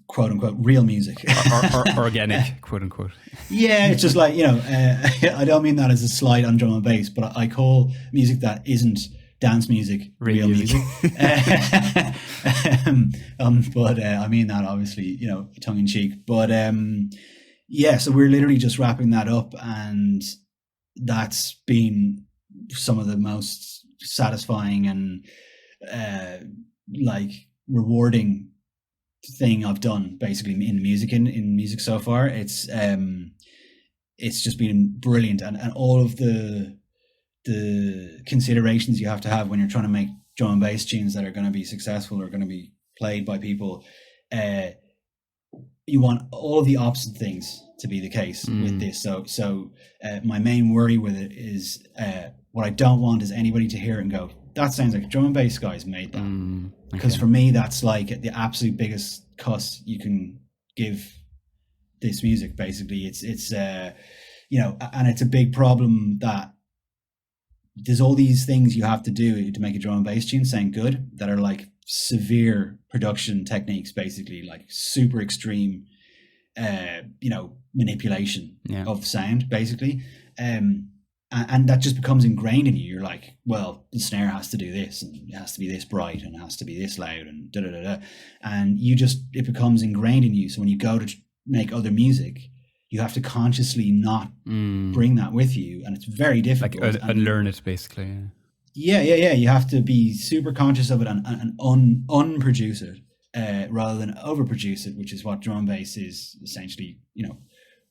quote unquote real music, or organic, quote unquote. Yeah, it's just like, I don't mean that as a slight on drum and bass, but I call music that isn't dance music real music. But I mean that obviously, tongue in cheek. But so we're literally just wrapping that up, and that's been some of the most satisfying and rewarding thing I've done basically in music so far. It's just been brilliant, and all of the considerations you have to have when you're trying to make drum and bass tunes that are going to be successful or going to be played by people. You want all of the opposite things to be the case with this. So my main worry with it is what I don't want is anybody to hear it and go, that sounds like a drum and bass guys made that. Because for me, that's like the absolute biggest cuss you can give this music. Basically, it's and it's a big problem that there's all these things you have to do to make a drum and bass tune sound good that are like severe production techniques, basically like super extreme, manipulation of sound, basically. And that just becomes ingrained in you. You're like, well, the snare has to do this, and it has to be this bright, and it has to be this loud, and da da da da. And it becomes ingrained in you. So when you go to make other music, you have to consciously not bring that with you, and it's very difficult. Like unlearn it, basically. Yeah. You have to be super conscious of it and unproduce it rather than overproduce it, which is what drum and bass is essentially,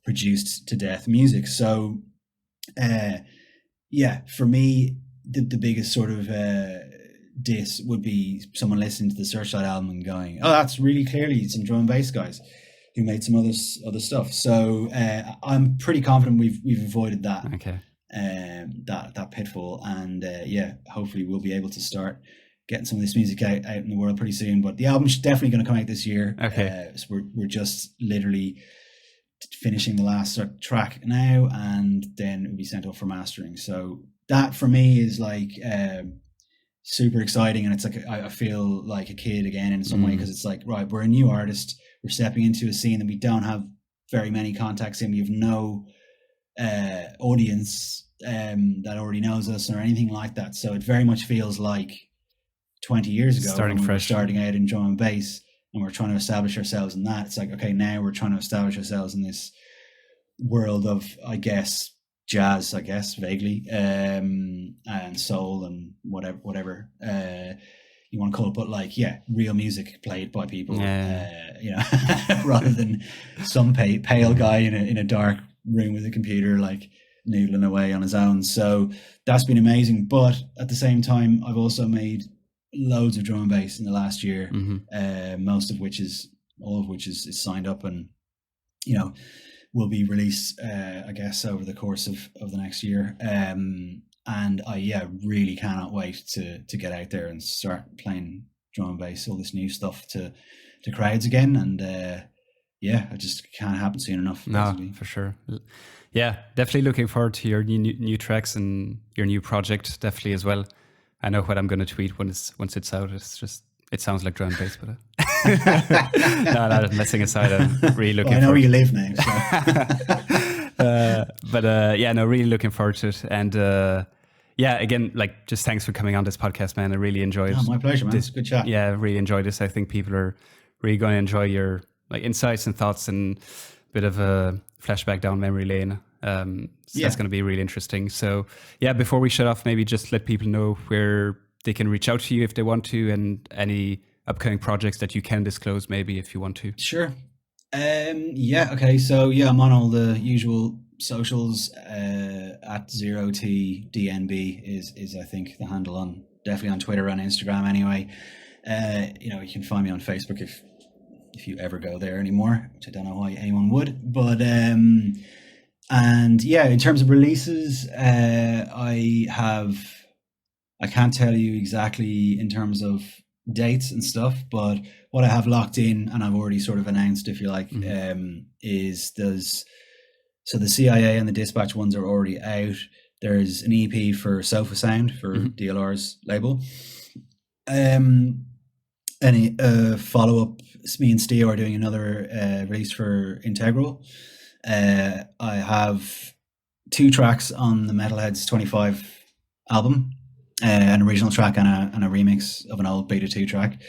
produced to death music. So. For me, the biggest sort of diss would be someone listening to the Searchlight album and going, "Oh, that's really clearly some drum and bass guys who made some other stuff." So I'm pretty confident we've avoided that. Okay. That pitfall, and hopefully we'll be able to start getting some of this music out in the world pretty soon. But the album's definitely going to come out this year. Okay. So we're just literally finishing the last track now, and then it'll be sent off for mastering. So that for me is like super exciting, and it's like I feel like a kid again in some way, because it's like, right, we're a new artist, we're stepping into a scene that we don't have very many contacts in, we have no audience that already knows us or anything like that. So it very much feels like 20 years ago starting out in drum and bass, and we're trying to establish ourselves in that. It's like, okay, now we're trying to establish ourselves in this world of, I guess, jazz, vaguely, and soul and whatever you want to call it, but like, real music played by people, rather than some pale guy in a dark room with a computer, like noodling away on his own. So that's been amazing. But at the same time, I've also made loads of drum and bass in the last year, all of which is signed up, and will be released I guess over the course of the next year, and I really cannot wait to get out there and start playing drum and bass, all this new stuff to crowds again, and it just can't happen soon enough, basically. No, for sure. Definitely looking forward to your new tracks and your new project, definitely as well. I know what I'm going to tweet once it's out. It sounds like drum and bass, but no, messing aside, I'm really looking. I know where you live now. So. Really looking forward to it. And again, like, just thanks for coming on this podcast, man. I really enjoyed. Oh, my pleasure, man. It's a good chat. Yeah, I really enjoyed this. I think people are really going to enjoy your insights and thoughts, and a bit of a flashback down memory lane. That's going to be really interesting. So before we shut off, maybe just let people know where they can reach out to you if they want to, and any upcoming projects that you can disclose, maybe, if you want to. Sure. Okay. So I'm on all the usual socials. At 0T DnB is I think the handle, on definitely on Twitter and Instagram anyway. You can find me on Facebook if you ever go there anymore, which I don't know why anyone would, but in terms of releases, I can't tell you exactly in terms of dates and stuff, but what I have locked in and I've already sort of announced, if you like, is the CIA and the Dispatch ones are already out. There's an EP for Sofa Sound for DLR's label. Any follow up, me and Steve are doing another release for Integral. I have 2 tracks on the Metalheads 25 album, an original track and a remix of an old Beta 2 track.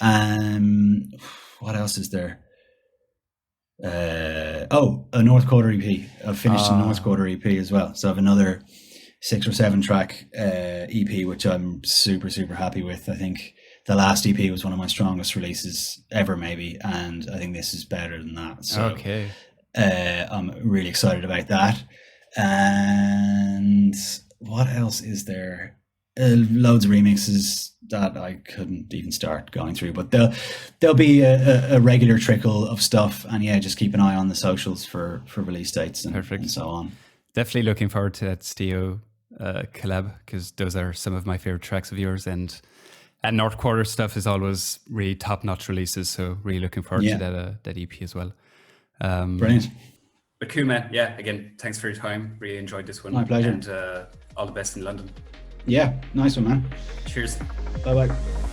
What else is there? A North Quarter EP. I've finished a North Quarter EP as well. So I have another 6 or 7 track EP, which I'm super, super happy with. I think the last EP was one of my strongest releases ever, maybe, and I think this is better than that. So Okay. I'm really excited about that. And what else is there? Loads of remixes that I couldn't even start going through, but there'll be a regular trickle of stuff, and yeah, just keep an eye on the socials for release dates and so on. Definitely looking forward to that Steo collab, because those are some of my favorite tracks of yours, and North Quarter stuff is always really top-notch releases, so really looking forward to that EP as well. Brilliant. But cool, man. Yeah, again, thanks for your time. Really enjoyed this one. My pleasure. And all the best in London. Yeah, nice one, man. Cheers. Bye-bye.